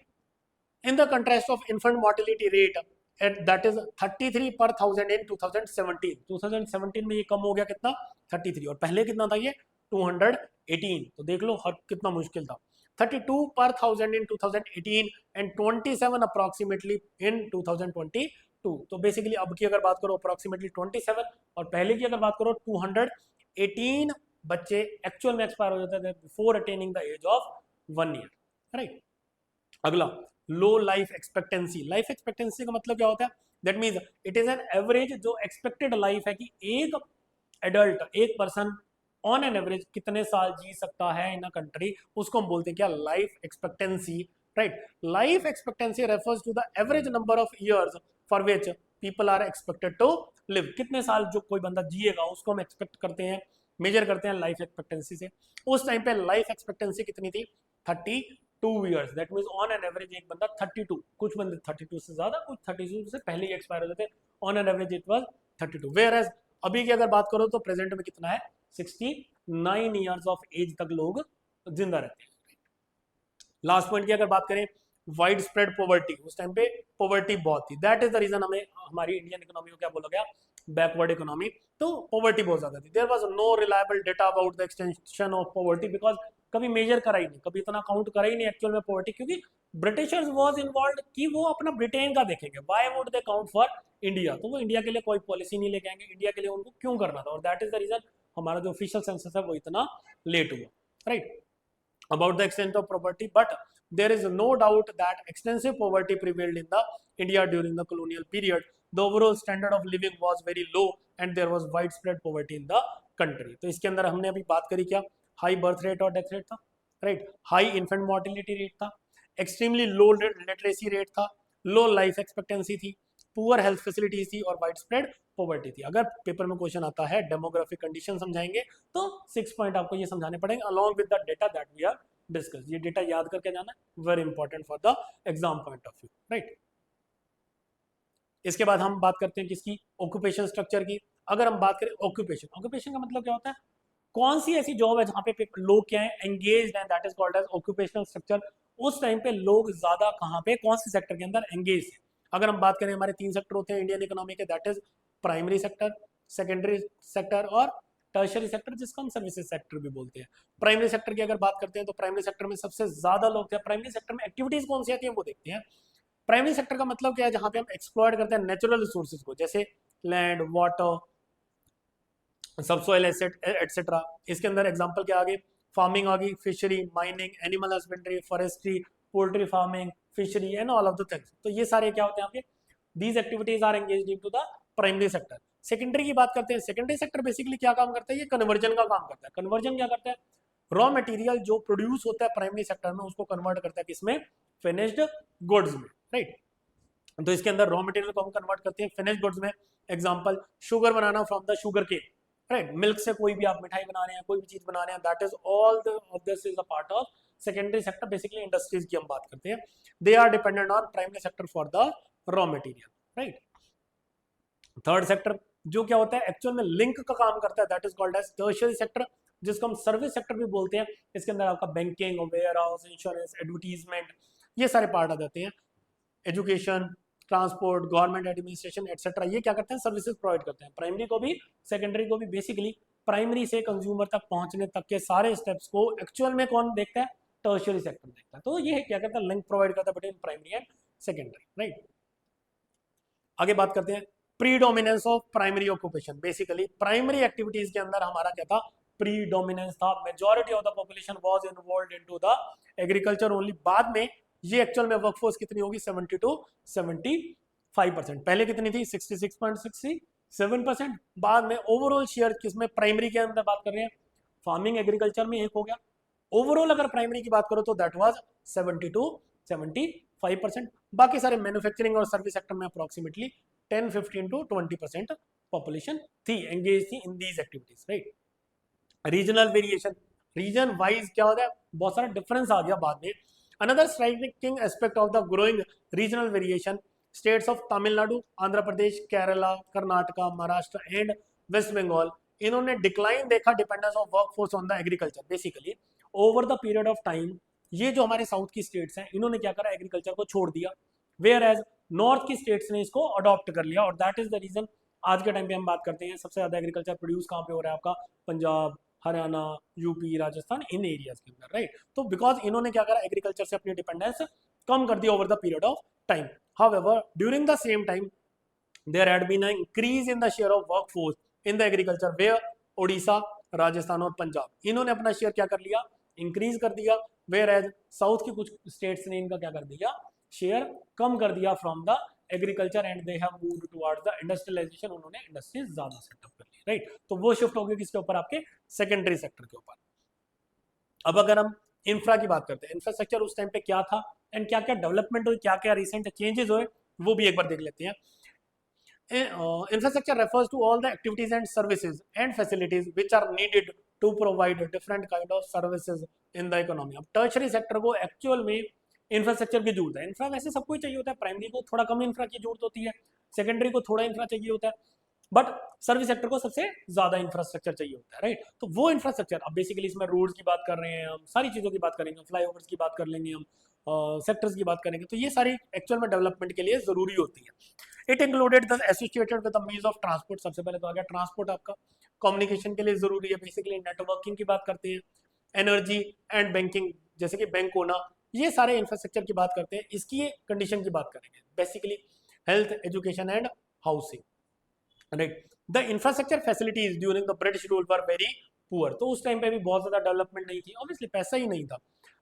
in the contrast of infant mortality rate at that is 33 per 1000 in 2017। 2017 में ये कम हो गया कितना, 33, और पहले कितना था ये 218। तो देख लो हर कितना मुश्किल था। 32 per 1000 in 2018 and 27 approximately in 2022। तो बेसिकली अब की अगर बात करो अप्रोक्सीमेटली 27, और पहले की अगर बात करो 218 बच्चे एक्चुअल में एक्सपायर हो जाते थे before attaining the age of 1 year, right. अगला low life expectancy. Life expectancy का मतलब क्या होता है, that means it is an average जो एक्सपेक्टेड लाइफ है कि एक एडल्ट, एक पर्सन ऑन एन एवरेज कितने साल जी सकता है इन अ कंट्री, उसको हम बोलते हैं क्या, life expectancy, right. Life expectancy refers to the average number of years for which people are expected to live. कितने साल जो कोई बंदा जिएगा उसको हम एक्सपेक्ट करते हैं, मेजर करते हैं लाइफ एक्सपेक्टेंसी से। उस टाइम पे लाइफ एक्सपेक्टेंसी कितनी थी, 32 years. That means on an average एक बंदा 32, कुछ बंदे 32 से ज्यादा, कुछ 32 से पहले ही एक्सपायर हो जाते, on an average it was 32। Whereas अभी की अगर बात करो तो प्रेजेंट में कितना है, 69 ईयर्स ऑफ एज तक लोग जिंदा रहते हैं। लास्ट पॉइंट की अगर बात करें, वाइड स्प्रेड पॉवर्टी, उस टाइम पे पॉवर्टी बहुत थी, दैट इज द रीजन हमें हमारी इंडियन इकोनॉमी को क्या बोला गया, बैकवर्ड इकोनॉमी। तो पॉवर्टी बहुत ज्यादा थी। There was no reliable data about the extension of poverty, because कभी मेजर करा ही नहीं, कभी इतना काउंट करा ही नहीं एक्चुअल में पॉवर्टी, क्योंकि ब्रिटिशर्स वाज इन्वॉल्व कि वो अपना ब्रिटेन का देखेंगे, why would they count for India, तो वो इंडिया के लिए कोई पॉलिसी नहीं लेके आएंगे, इंडिया के लिए उनको क्यों करना था, और दैट इज द रीजन हमारा जो ऑफिशियल सेंसस है वो इतना लेट हुआ, right. About the extent of poverty, but there is no doubt that extensive poverty prevailed in the India during the colonial period. The overall standard of living was very low and there was widespread poverty in the country। तो इसके अंदर हमने अभी बात करी क्या, हाई बर्थ रेट और डेथ रेट था, right, high infant mortality rate था, एक्सट्रीमली लो लिटरेसी रेट था, लो लाइफ एक्सपेक्टेंसी थी, पुअर हेल्थ फैसिलिटीज थी और वाइड स्प्रेड पॉवर्टी थी। अगर पेपर में क्वेश्चन आता है डेमोग्राफिक कंडीशन समझाएंगे तो 6 पॉइंट आपको ये समझाने पड़ेंगे along with the data that we are discuss. ये डेटा याद करके जाना, very important for the exam point of view, right. इसके बाद हम बात करते हैं किसकी, ऑक्यूपेशन स्ट्रक्चर की। अगर हम बात करें ऑक्यूपेशन, ऑक्यूपेशन का मतलब क्या होता है, कौन सी ऐसी जॉब है जहां पे लोग क्या है, एंगेज्ड हैं, that is called as occupational structure. उस टाइम पे लोग ज्यादा कहां पे, कौन से सेक्टर के अंदर एंगेज है। अगर हम बात करें, हमारे 3 सेक्टर होते हैं इंडियन इकोनॉमी के, that is primary sector, secondary sector और टर्शरी सेक्टर, जिसको हम सर्विसेज सेक्टर भी बोलते हैं। प्राइमरी सेक्टर की अगर बात करते हैं तो प्राइमरी सेक्टर में सबसे ज्यादा लोग थे। प्राइमरी सेक्टर में एक्टिविटीज कौन सी आती है वो देखते हैं। प्राइमरी सेक्टर का मतलब क्या है, जहां पे हम एक्सप्लॉइट करते हैं नेचुरल रिसोर्सेज को, जैसे land, water, subsoil asset etcetera. इसके अंदर एग्जांपल क्या आ गई, फार्मिंग आ गई, fishery, mining, animal husbandry, forestry, poultry farming, fishery and all of the things. तो ये सारे क्या होते हैं आपके, these activities are engaged into the primary sector. Secondary की बात करते हैं, सेकेंडरी सेक्टर बेसिकली क्या काम करता है, ये कन्वर्जन का काम करता है। कन्वर्जन क्या करता है, रॉ मटेरियल जो प्रोड्यूस होता है प्राइमरी सेक्टर में उसको कन्वर्ट करता है किसमें, फिनिश्ड गुड्स में, राइट। तो इसके अंदर रॉ मटेरियल को हम कन्वर्ट करते हैं फिनिश्ड गुड्स में। एग्जांपल, शुगर बनाना from the sugar cane, right. Milk से कोई भी आप मिठाई बना रहे हैं, कोई भी चीज बना रहे हैं, that is all of this is a part of secondary sector. Basically industries की हम बात करते हैं, they are dependent on primary sector for the raw material, right. Third sector जो क्या होता है, एक्चुअल में लिंक का काम करता है, that is called as tertiary sector, जिसको हम सर्विस सेक्टर भी बोलते हैं। इसके अंदर आपका banking, warehouse, insurance, advertisement, ये सारे पार्ट आ जाते हैं। Education, transport, government administration etcetera, ये क्या करते हैं, सर्विसेज प्रोवाइड करते हैं। प्राइमरी को भी सेकेंडरी को भी। बेसिकली प्राइमरी से कंज्यूमर तक पहुंचने तक के सारे स्टेप्स को एक्चुअल में कौन देखता है, टर्शियरी सेक्टर देखता है। तो ये क्या करता है, लिंक प्रोवाइड करता है between primary and secondary, right. आगे बात करते हैं predominance of primary occupation. Basically primary activities के अंदर हमारा क्या था, प्रीडोमिनेंस था। Majority of the population was involved into the agriculture only. बाद में ये एक्चुअल में वर्कफोर्स कितनी होगी, 70 to 75%। पहले कितनी थी, 66.67%। बाद में ओवरऑल शेयर किसमें, प्राइमरी के अंदर बात कर रहे हैं, फार्मिंग एग्रीकल्चर में एक हो गया। ओवरऑल अगर प्राइमरी की बात करो तो दैट वाज 70 to 75%। बाकी सारे मैन्युफैक्चरिंग और सर्विस सेक्टर में अप्रोक्सीमेटली 10, 15 to 20% पॉपुलेशन थी, एंगेज थी in these activities, right. Regional variation, region wise क्या होता है, बहुत सारा डिफरेंस आ गया बाद में। Another striking aspect of the growing regional variation, states of Tamil Nadu, Andhra Pradesh, Kerala, Karnataka, Maharashtra and West Bengal, इन्होंने डिक्लाइन देखा dependence of workforce on the agriculture. Basically over the period of time ये जो हमारे साउथ की स्टेट्स हैं इन्होंने क्या करा, एग्रीकल्चर को छोड़ दिया, वेयर एज नॉर्थ की स्टेट्स ने इसको अडॉप्ट कर लिया। और दैट इज द रीजन आज के टाइम पे हम बात करते हैं सबसे ज्यादा एग्रीकल्चर प्रोड्यूस कहाँ पे हो रहा है, आपका पंजाब, हरियाणा, यूपी, राजस्थान, इन एरियाज के अंदर, राइट। तो बिकॉज इन्होंने क्या करा, एग्रीकल्चर से अपनी डिपेंडेंस कम कर दिया over the period of time. However during the same time there had been an increase in the share of workforce in the agriculture where Odisha, Rajasthan और पंजाब इन्होंने अपना शेयर क्या कर लिया, इंक्रीज कर दिया, वेयर एज साउथ की कुछ स्टेट्स ने इनका क्या कर दिया, शेयर कम कर दिया from the agriculture and they have moved towards the industrialization, उन्होंने इंडस्ट्रीज ज्यादा सेटअप कर ली, राइट। तो वो शिफ्ट हो गई किसके ऊपर, आपके सेकेंडरी सेक्टर के ऊपर। अब अगर हम इंफ्रा की बात करते हैं, इंफ्रास्ट्रक्चर उस टाइम पे क्या था एंड क्या क्या डेवलपमेंट हुई, क्या क्या रिसेंट चेंजेस हुए, वो भी एक बार देख लेते हैं। Infrastructure refers to all the activities and services and facilities which are needed to provide different kind of services in the economy। अब टर्शरी सेक्टर को एक्चुअल में इंफ्रास्ट्रक्चर की जरूरत है। इंफ्रा वैसे सबको ही चाहिए होता है, प्राइमरी को थोड़ा कम इंफ्रा की जरूरत होती है, सेकेंडरी को थोड़ा इंफ्रा चाहिए होता है, बट सर्विस सेक्टर को सबसे ज्यादा इंफ्रास्ट्रक्चर चाहिए होता है, राइट। तो वो इंफ्रास्ट्रक्चर, अब बेसिकली इसमें रोड्स की बात कर रहे हैं हम, सारी चीजों की बात करेंगे, फ्लाईओवर्स की बात कर लेंगे हम, सेक्टर्स की बात करेंगे, तो ये सारी एक्चुअल में डेवलपमेंट के लिए जरूरी होती है। It included the associated with the means of transport, सबसे पहले तो आ गया ट्रांसपोर्ट, आपका कम्युनिकेशन के लिए जरूरी है, बेसिकली नेटवर्किंग की बात करते हैं, एनर्जी एंड बैंकिंग, जैसे कि बैंक होना, ये सारे इंफ्रास्ट्रक्चर की बात करते हैं। इसकी कंडीशन की बात करेंगे, basically health, education and housing, right. The infrastructure facilities during the British rule were very poor, तो उस टाइम पे भी बहुत ज्यादा डेवलपमेंट नहीं थी, ऑब्वियसली पैसा ही नहीं था।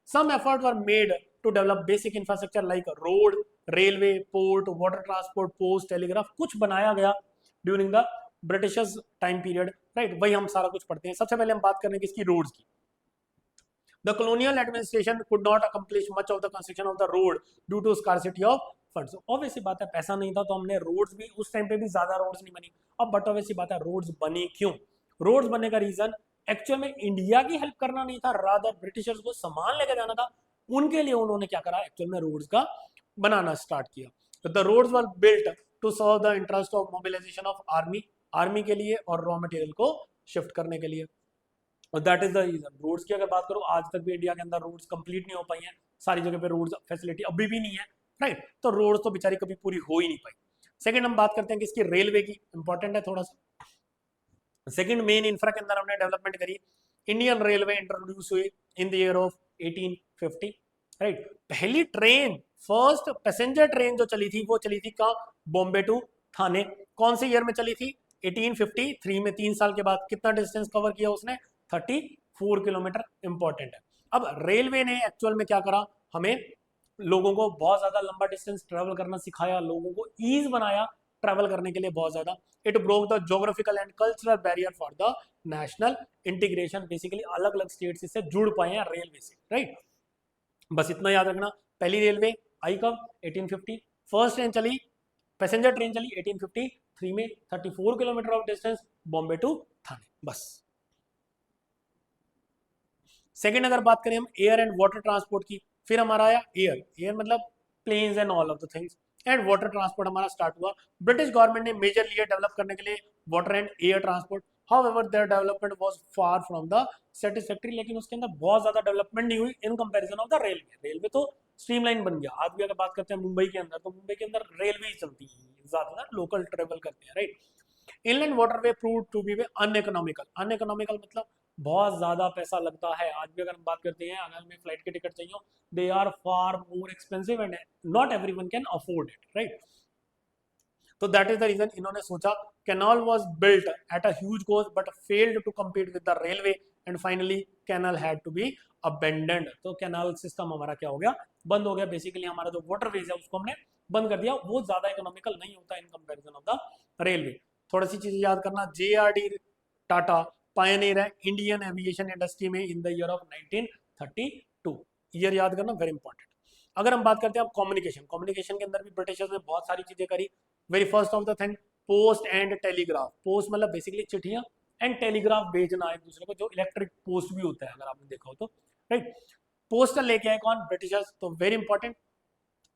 Some effort were made to develop basic infrastructure like road, railway, port, water transport, post, telegraph, कुछ बनाया गया during the Britishers time period, right. वही हम सारा कुछ पढ़ते हैं। सबसे पहले हम बात करें किसकी, रोड्स की। The colonial administration could not accomplish much of the construction of the road due to scarcity of funds। Obviously बात है पैसा नहीं था, तो हमने रोड्स भी उस टाइम पे भी ज्यादा रोड्स नहीं बनी। अब बट ऑब्वियसली बात है रोड्स बनी क्यों, रोड्स बनने का रीजन एक्चुअल में इंडिया की हेल्प करना नहीं था, रादर ब्रिटिशर्स को सामान लेकर जाना था, उनके लिए उन्होंने क्या करा, एक्चुअल में रोड्स का बनाना स्टार्ट किया। तो the roads were built to serve the interest of mobilization of army, army के लिए और रॉ मटेरियल को शिफ्ट करने के लिए। और that is the reason. Roads की अगर बात करो, आज तक भी इंडिया के अंदर रोड्स कंप्लीट नहीं हो पाई हैं, सारी जगह पे रोड्स फैसिलिटी अभी भी नहीं है, राइट। तो रोड्स तो बेचारी कभी पूरी हो ही नहीं पाई। सेकंड हम बात करते हैं किसकी, रेलवे की, इंपॉर्टेंट है थोड़ा सा। सेकंड मेन इंफ्रा के अंदर हमने डेवलपमेंट करी, इंडियन रेलवे इंट्रोड्यूस हुई in the year of 1850, right. पहली ट्रेन, फर्स्ट पैसेंजर ट्रेन जो चली थी वो चली थी कहाँ, बॉम्बे टू थाने। कौन से ईयर में चली थी, 1853 में। 3 साल के बाद कितना डिस्टेंस कवर किया उसने, 34 किलोमीटर। इंपॉर्टेंट है। अब रेलवे ने एक्चुअल में क्या करा, हमें लोगों को बहुत ज्यादा लंबा डिस्टेंस ट्रेवल करना सिखाया, लोगों को ईज बनाया ट्रेवल करने के लिए बहुत ज्यादा। It broke the geographical and cultural barrier for the national integration, basically अलग अलग स्टेट्स इससे जुड़ पाए हैं रेलवे से, राइट। बस इतना याद रखना। पहली रेलवे आई कब, 1850। फर्स्ट ट्रेन चली, पैसेंजर ट्रेन चली 1853 में, 34 kilometre of distance, Bombay to Thane, बस। सेकंड अगर बात करें हम एयर एंड वाटर ट्रांसपोर्ट की, फिर हमारा आया एयर, एयर मतलब planes and all of the things, and water transport हमारा स्टार्ट हुआ। ब्रिटिश गवर्नमेंट ने मेजर लिया डेवलप करने के लिए water and air transport. However their development was far from the satisfactory, लेकिन उसके अंदर बहुत ज्यादा डेवलपमेंट नहीं हुई in comparison of the railway. Railway तो स्ट्रीमलाइन बन गया। आज भी अगर बात करते हैं मुंबई के अंदर, तो मुंबई के अंदर रेलवे ही चलती है, ज्यादातर लोकल ट्रेवल करते हैं, right. Inland waterway prove to be uneconomical, uneconomical मतलब बहुत ज्यादा पैसा लगता है। आज भी अगर हम बात करते हैं, अगर हमें फ्लाइट की टिकट चाहिए, they are far more expensive and not everyone can afford it, right. तो दैट इज द रीजन इन्होंने सोचा, canal was built at a huge cost but failed to compete with the railway and finally canal had to be abandoned. तो कैनाल सिस्टम हमारा क्या हो गया, बंद हो गया। बेसिकली हमारा जो वाटरवेज है उसको हमने बंद कर दिया, वो ज्यादा इकोनॉमिकल नहीं होता इन कंपैरिजन ऑफ द रेलवे। थोड़ी सी चीजें याद करना, JRD टाटा पायनियर है इंडियन एविएशन इंडस्ट्री में in the year of 1932, year याद करना वेरी इंपॉर्टेंट। अगर हम बात करते हैं अब कम्युनिकेशन, कम्युनिकेशन के अंदर भी ब्रिटिशर्स ने बहुत सारी चीजें करी। Very first of the thing, post and telegraph, post मतलब बेसिकली चिट्ठियां, एंड टेलीग्राफ भेजना एक दूसरे को, जो इलेक्ट्रिक पोस्ट भी होता है अगर आपने देखा हो तो, राइट। पोस्टल लेके आए कौन? ब्रिटिशर्स। तो very important,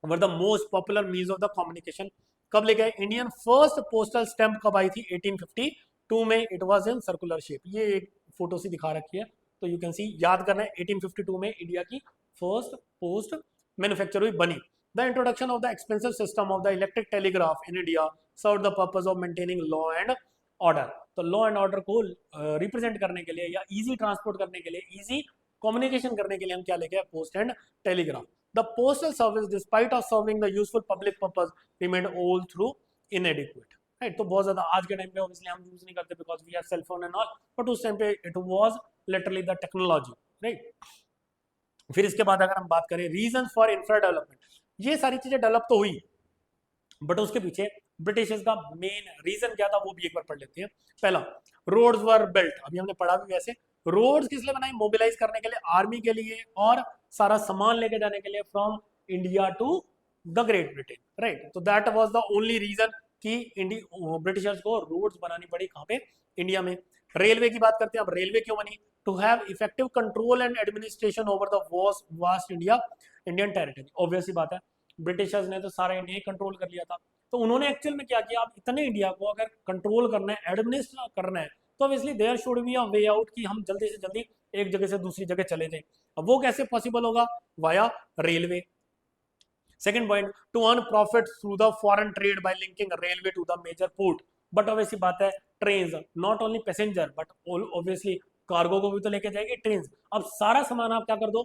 were the most popular means of the communication. कब लेके आए? इंडियन फर्स्ट पोस्टल स्टैम्प कब आई थी? 1852 में। It was in circular shape. ये एक फोटो सी दिखा रखी है, तो यू कैन सी, याद करना है 1852 में इंडिया की फर्स्ट पोस्ट मैन्युफैक्चर हुई, बनी। The introduction of the expensive system of the electric telegraph in India serve the purpose of maintaining law and order. तो लॉ एंड ऑर्डर को रिप्रेजेंट करने के लिए या इजी ट्रांसपोर्ट करने के लिए, इजी कम्युनिकेशन करने के लिए हम क्या लेके आए? Post and telegraph. The postal service, despite of serving the useful public purpose, remained all through inadequate. Right? तो बहुत ज्यादा आज के टाइम पे obviously हम यूज नहीं करते because we have cell phone and all, but उस टाइम पे it was literally the technology, right? फिर इसके बाद अगर हम बात करें reasons for infra development, ये सारी चीजें डेवलप तो हुई, बट उसके पीछे ब्रिटिशर्स का मेन रीजन क्या था वो भी एक बार पढ़ लेते हैं। पहला, रोड्स वर बिल्ट, अभी हमने पढ़ा भी वैसे। रोड्स किस लिए बनाई? मोबिलाइज करने के लिए, आर्मी के लिए, और सारा सामान लेके जाने के लिए from India to the Great Britain, right. तो that was the only reason कि ब्रिटिशर्स को रोड्स बनानी पड़ी, कहाँ पे? इंडिया में। रेलवे की बात करते हैं, अब रेलवे क्यों बनी? To have effective control and administration over the vast Indian territory. Obviously बात है, ब्रिटिशर्स ने तो सारा इंडिया ही कंट्रोल कर लिया था, तो उन्होंने एक्चुअल में क्या किया? अब इतने इंडिया को अगर कंट्रोल करना है, एडमिनिस्ट्रेट करना है, तो obviously there should be a way out कि हम जल्दी से जल्दी एक जगह से दूसरी जगह चले जाएं। अब वो कैसे पॉसिबल होगा? Via railway. Second point, to earn profit through the foreign trade by linking railway to the major port. But obviously बात है, train not only passenger but obviously cargo को भी तो लेके जाएगी ट्रेन। अब सारा सामान आप क्या कर दो?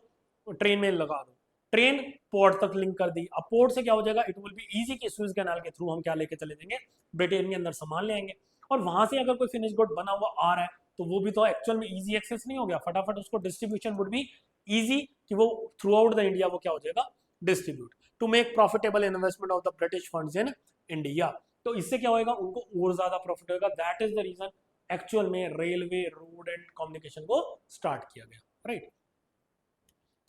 ट्रेन में लगा दो, ट्रेन पोर्ट तक लिंक कर दी। अब पोर्ट से क्या हो जाएगा? इट विल बी इजी कि सुएज कैनाल के थ्रू हम क्या लेके चले जाएंगे? ब्रिटेन के अंदर सामान ले आएंगे। और वहां से अगर कोई फिनिश गुड बना हुआ आ रहा है, तो वो भी तो एक्चुअल में इजी एक्सेस नहीं हो गया? फटाफट उसको डिस्ट्रीब्यूशन वुड बी इजी कि वो थ्रू आउट द इंडिया वो क्या हो जाएगा? Distribute. To make profitable investment of the British funds in India. तो इससे क्या होगा? उनको और ज्यादा प्रॉफिट होगा। That is the reason actual में रेलवे, रोड एंड कम्युनिकेशन को स्टार्ट किया गया, राइट।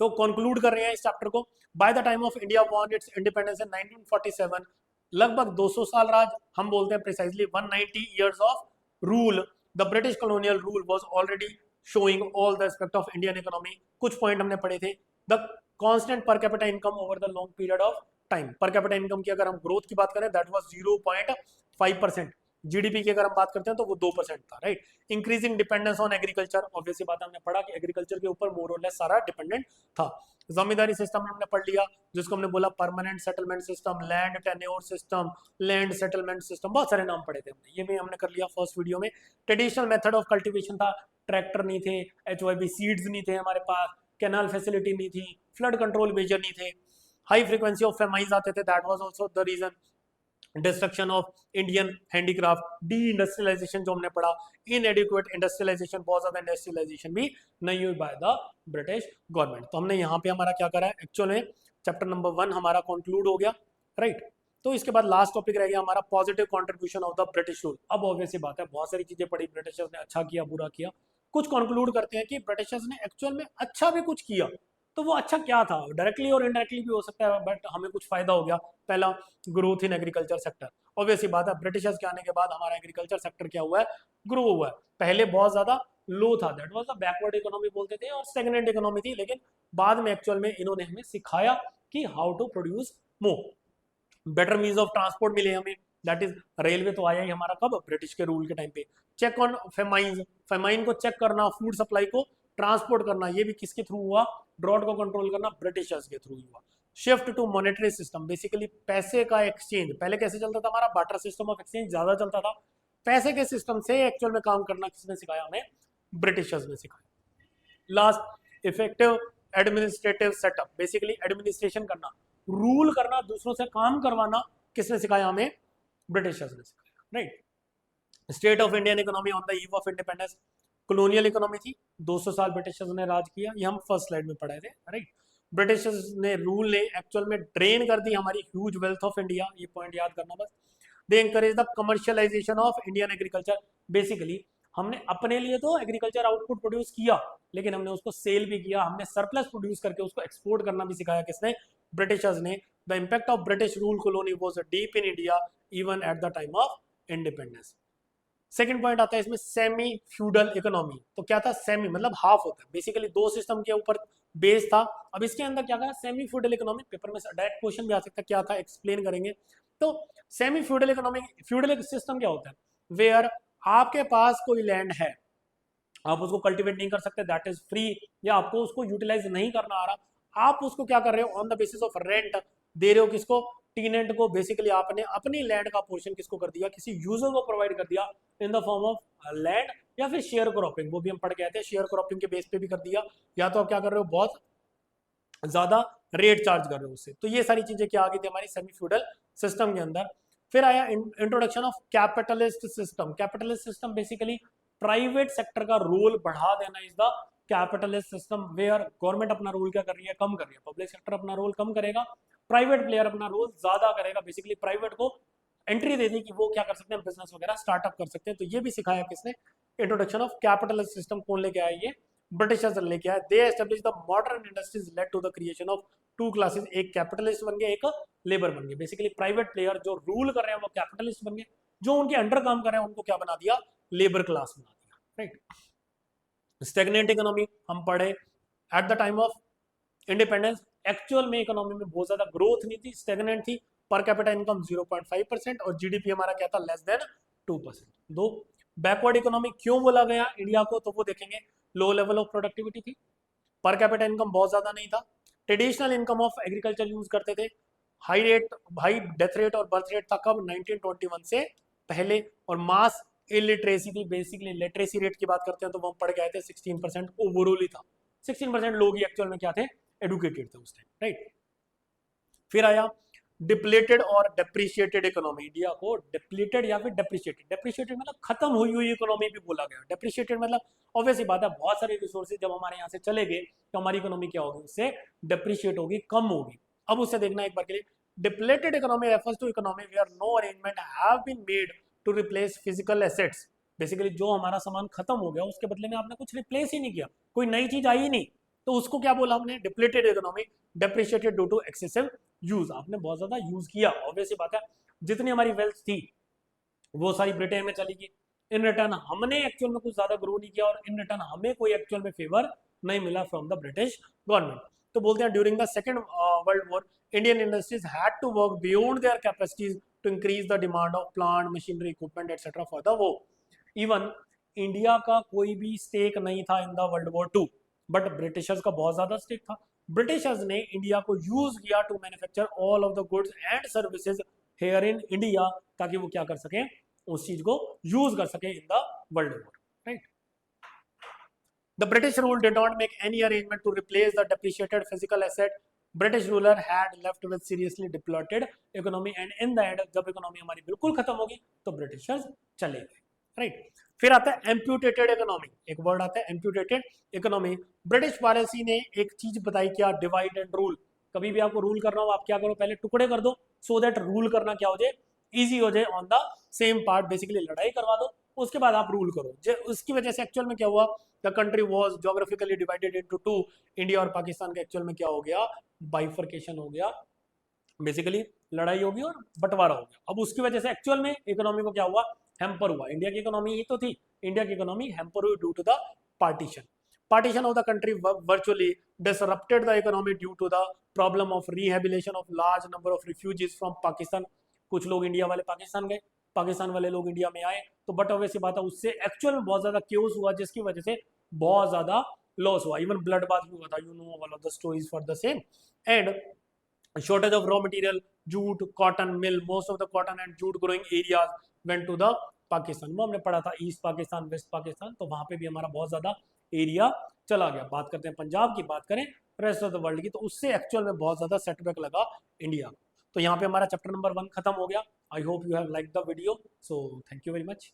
तो कंक्लूड कर रहे हैं इस चैप्टर को। By the time of India won it's independence in 1947, लगभग 200 साल राज, हम बोलते हैं precisely 190 years of rule, the British colonial rule was already showing all the aspect of Indian economy. कुछ पॉइंट हमने पढ़े थे। The constant per capita income over the long period of time. Per capita income की अगर हम ग्रोथ की बात करें, दैट वाज 0.5%। जीडीपी की अगर हम बात करते हैं तो वो 2% था, right. Increasing dependence on agriculture, obviously बात हमने पढ़ा कि एग्रीकल्चर के ऊपर मोर और लेस सारा डिपेंडेंट था। जमींदारी सिस्टम हमने पढ़ लिया, जिसको हमने बोला permanent settlement system, land tenure system, land settlement system, बहुत सारे नाम पढ़े थे हमने, ये भी हमने कर लिया फर्स्ट वीडियो में। ट्रेडिशनल मेथड ऑफ कल्टीवेशन था, ट्रैक्टर नहीं थे, HYB सीड्स नहीं थे हमारे पास, कैनाल फैसिलिटी नहीं थी, फ्लड कंट्रोल मेजर नहीं थे, हाई फ्रीक्वेंसी ऑफ फेमाइज आते थे, that was also the reason. Destruction of Indian handicraft, deindustrialisation जो हमने पढ़ा, इनएडिक्वेट इंडस्ट्रियलाइजेशन, बहुत ज्यादा इंडस्ट्रियलाइजेशन भी नहीं हुई बाय द ब्रिटिश गवर्नमेंट। तो हमने यहाँ पे हमारा क्या करा है? एक्चुअल में चैप्टर नंबर 1 हमारा कंक्लूड हो गया, राइट। तो इसके बाद लास्ट टॉपिक रह गया हमारा positive contribution of the British rule. अब ऑब्वियसली बात है, बहुत सारी चीजें पढ़ी, ब्रिटिशर्स ने अच्छा किया, बुरा किया, कुछ कंक्लूड करते हैं कि ब्रिटिशर्स ने एक्चुअल में अच्छा भी कुछ किया। तो वो अच्छा क्या था? डायरेक्टली और इनडायरेक्टली भी हो सकता है, बट हमें कुछ फायदा हो गया। पहला, growth in agriculture sector. Obviously बात है, ब्रिटिशर्स के आने के बाद हमारा एग्रीकल्चर सेक्टर क्या हुआ है? ग्रो हुआ है। पहले बहुत ज्यादा लो था, that was the backward economy बोलते थे और स्टैग्नेंट इकोनॉमी थी, लेकिन बाद में एक्चुअल में इन्होंने हमें सिखाया कि how to produce more. Better means of transport मिले हमें, दैट इज रेलवे तो आया ही हमारा कब? ब्रिटिश के रूल के टाइम पे। चेक ऑन फेमाइन, फेमाइन को चेक करना, फूड सप्लाई को ट्रांसपोर्ट करना, ये भी किसके थ्रू हुआ? ड्रॉट को कंट्रोल करना ब्रिटिशर्स के थ्रू हुआ। Shift to monetary system, basically पैसे का एक्सचेंज। पहले कैसे चलता था हमारा? बार्टर सिस्टम ऑफ एक्सचेंज ज्यादा चलता था। पैसे के सिस्टम से एक्चुअल में काम करना किसने सिखाया हमें? ब्रिटिशर्स ने सिखाया। Last, effective administrative setup, basically administration करना, रूल करना, दूसरों से काम करवाना, किसने सिखाया हमें? ब्रिटिशर्स ने सिखाया, right. State of Indian economy on the eve of independence, colonial economy थी, 200 साल ब्रिटिशर्स ने राज किया, ये हम फर्स्ट स्लाइड में पढ़े थे, राइट। ब्रिटिशर्स ने रूल ने एक्चुअल में ड्रेन कर दी हमारी ह्यूज वेल्थ ऑफ इंडिया, ये पॉइंट याद करना बस। They encourage the commercialisation of Indian agriculture, basically हमने अपने लिए तो एग्रीकल्चर आउटपुट प्रोड्यूस किया, लेकिन हमने उसको सेल भी किया, हमने सरप्लस प्रोड्यूस करके उसको एक्सपोर्ट करना भी सिखाया, किसने? ब्रिटिशर्स ने। The impact of British rule colony was deep in India even at the time of independence. Second point आता है इसमें सेमी फ्यूडल इकोनॉमी। तो क्या था, सेमी मतलब हाफ होता है, बेसिकली दो सिस्टम के ऊपर बेस था। अब इसके अंदर क्या कहा, सेमी फ्यूडल इकोनॉमी। पेपर में डायरेक्ट क्वेश्चन भी आ सकता है, क्या था एक्सप्लेन करेंगे। तो semi feudal economy, feudal system क्या होता है, वेयर आपके पास कोई लैंड है, आप उसको कल्टीवेट नहीं कर सकते, दैट इज फ्री, या आपको उसको यूटिलाइज नहीं करना आ रहा, आप उसको क्या कर रहे हो, on the basis of rent दे रहे हो, किसको, टीनेंट को। बेसिकली आपने अपनी लैंड का पोर्शन किसको कर दिया, किसी यूजर को प्रोवाइड कर दिया in the form of land, या फिर शेयर क्रॉपिंग, वो भी हम पढ़ के आते हैं, शेयर क्रॉपिंग के बेस पे भी कर दिया, या तो आप क्या कर रहे हो, बहुत ज्यादा रेट चार्ज कर रहे हो उससे। तो ये सारी चीजें क्या आ गई थी हमारी सेमी फ्यूडल सिस्टम के अंदर। फिर आया introduction of capitalist system. Capitalist system basically private sector का रोल बढ़ा देना is the capitalist system, where government अपना रोल क्या कर रही है, कम कर रही है, पब्लिक सेक्टर अपना रोल कम करेगा, प्राइवेट प्लेयर अपना रोल ज्यादा करेगा। बेसिकली प्राइवेट को एंट्री दे दी कि वो क्या कर सकते हैं, बिजनेस वगैरह स्टार्टअप कर सकते हैं। तो ये भी सिखाया किसने, इंट्रोडक्शन ऑफ कैपिटलिस्ट सिस्टम कौन लेके आया, ये ब्रिटिशर्स लेके आए। They establish the modern industries led to the creation of two classes, एक कैपिटलिस्ट बन गए, एक लेबर बन गए। बेसिकली प्राइवेट प्लेयर जो रूल कर रहे हैं वो कैपिटलिस्ट बन गए, जो उनके अंडर काम कर रहे हैं उनको क्या बना दिया, लेबर क्लास बना दिया, राइट। स्टेगनेंट इकोनॉमी हम पढ़े at the time of independence, actual में इकोनॉमी में बहुत ज्यादा ग्रोथ नहीं थी, स्टेगनेंट थी, पर कैपिटा इनकम 0.5% और जीडीपी हमारा क्या था, लेस देन 2%। दो, बैकवर्ड इकोनॉमी क्यों बोला गया इंडिया को, तो वो देखेंगे, लो लेवल ऑफ प्रोडक्टिविटी थी, पर कैपिटा इनकम बहुत ज्यादा नहीं था, traditional income of agriculture use करते थे, हाई डेथ रेट और बर्थ रेट था कब, 1921 से पहले, और मास इलिटरेसी थी। बेसिकली लिटरेसी रेट की बात करते हैं तो वो हम पढ़ के आए थे 16% ओवरऑल ही था, 16% लोग ही एक्चुअल में क्या थे, एडुकेटेड थे उस टाइम, राइट। फिर आया डिप्लेटेड और डेप्रिशिएटेड इकोनॉमी। इंडिया को डिप्लेटेड या फिर डेप्रिशिएटेड, डेप्रिशिएटेड मतलब खत्म हुई हुई इकोनॉमी भी बोला गया, डेप्रिशिएटेड मतलब ऑब्वियस ही बात है, बहुत सारे रिसोर्सेज जब हमारे यहाँ से चले गए तो हमारी इकोनॉमी क्या होगी, उससे डेप्रिशिएट होगी, कम होगी। अब उससे देखना एक बार के लिए, depleted economy refers to economy where no arrangement have been made to replace physical assets. Basically जो हमारा सामान खत्म हो गया उसके बदले में आपने कुछ रिप्लेस ही नहीं किया, कोई नई चीज आई ही नहीं, तो उसको क्या बोला हमने, depleted economy, depreciated due to excessive use, आपने बहुत ज्यादा यूज किया, ऑब्वियसली बात है, जितनी हमारी वेल्थ थी वो सारी ब्रिटेन में चली गई, इन रिटर्न हमने एक्चुअल में कुछ ज्यादा ग्रो नहीं किया, और इन रिटर्न हमें कोई एक्चुअल में फेवर नहीं मिला फ्रॉम द ब्रिटिश गवर्नमेंट। तो बोलते हैं during the second world war Indian industries had to work beyond their capacities to increase the demand of plant, machinery, equipment etcetera for the war. Even India का कोई भी स्टेक नहीं था in the world war 2, but Britishers का बहुत ज्यादा स्टेक था। ब्रिटिशर्स ने इंडिया को यूज किया to manufacture all of the goods and services here in India, ताकि वो क्या कर सके, उस चीज को यूज कर सके इन the world war, right. The British rule did not make any arrangement to replace the depreciated physical asset. British ruler had left with seriously depleted economy and in the end जब इकोनॉमी हमारी बिल्कुल खत्म होगी तो ब्रिटिशर्स चले गए, राइट। फिर आता है एम्प्यूटेटेड इकोनॉमी, एक वर्ड आता है एम्प्यूटेटेड इकोनॉमी। ब्रिटिश पॉलिसी ने एक चीज बताई, क्या, डिवाइड एंड रूल। कभी भी आपको रूल करना हो आप क्या करो, पहले टुकड़े कर दो, सो दैट रूल करना क्या हो जाए, इजी हो जाए on the same part. Basically लड़ाई करवा दो, उसके बाद आप रूल करो। उसकी वजह से एक्चुअल में क्या हुआ, the country was geographically divided into two, India और पाकिस्तान का एक्चुअल में क्या हो गया, बाइफर्केशन हो गया, बेसिकली लड़ाई होगी और बंटवारा हो गया। अब उसकी वजह से एक्चुअल में इकोनॉमी को क्या हुआ, हैम्पर हुआ। इंडिया की इकोनॉमी ही तो थी, इंडिया की इकोनॉमी हैम्पर हुई due to the partition. Partition of the country virtually disrupted the economy due to the problem of rehabilitation of large number of refugees from Pakistan. कुछ लोग इंडिया वाले पाकिस्तान गए, पाकिस्तान वाले लोग इंडिया में आए, तो बट ऑब्वियसली बात है उससे एक्चुअल में बहुत ज्यादा केओस हुआ, जिसकी वजह से बहुत ज्यादा लॉस हुआ। इवन ब्लड बाथ भी हुआ था, you know all of the stories for the same. And shortage of raw material, jute, cotton mill, most of the cotton and jute growing areas went to the Pakistan. वो हमने पढ़ा था ईस्ट पाकिस्तान, वेस्ट पाकिस्तान, तो वहां पे भी हमारा बहुत ज्यादा एरिया चला गया। बात करते हैं पंजाब की, बात करें रेस्ट ऑफ द वर्ल्ड की, तो उससे एक्चुअल में बहुत ज्यादा सेटबैक लगा इंडिया को। तो यहाँ पे हमारा चैप्टर नंबर 1 खत्म हो गया। I hope you have like the video, so thank you very much.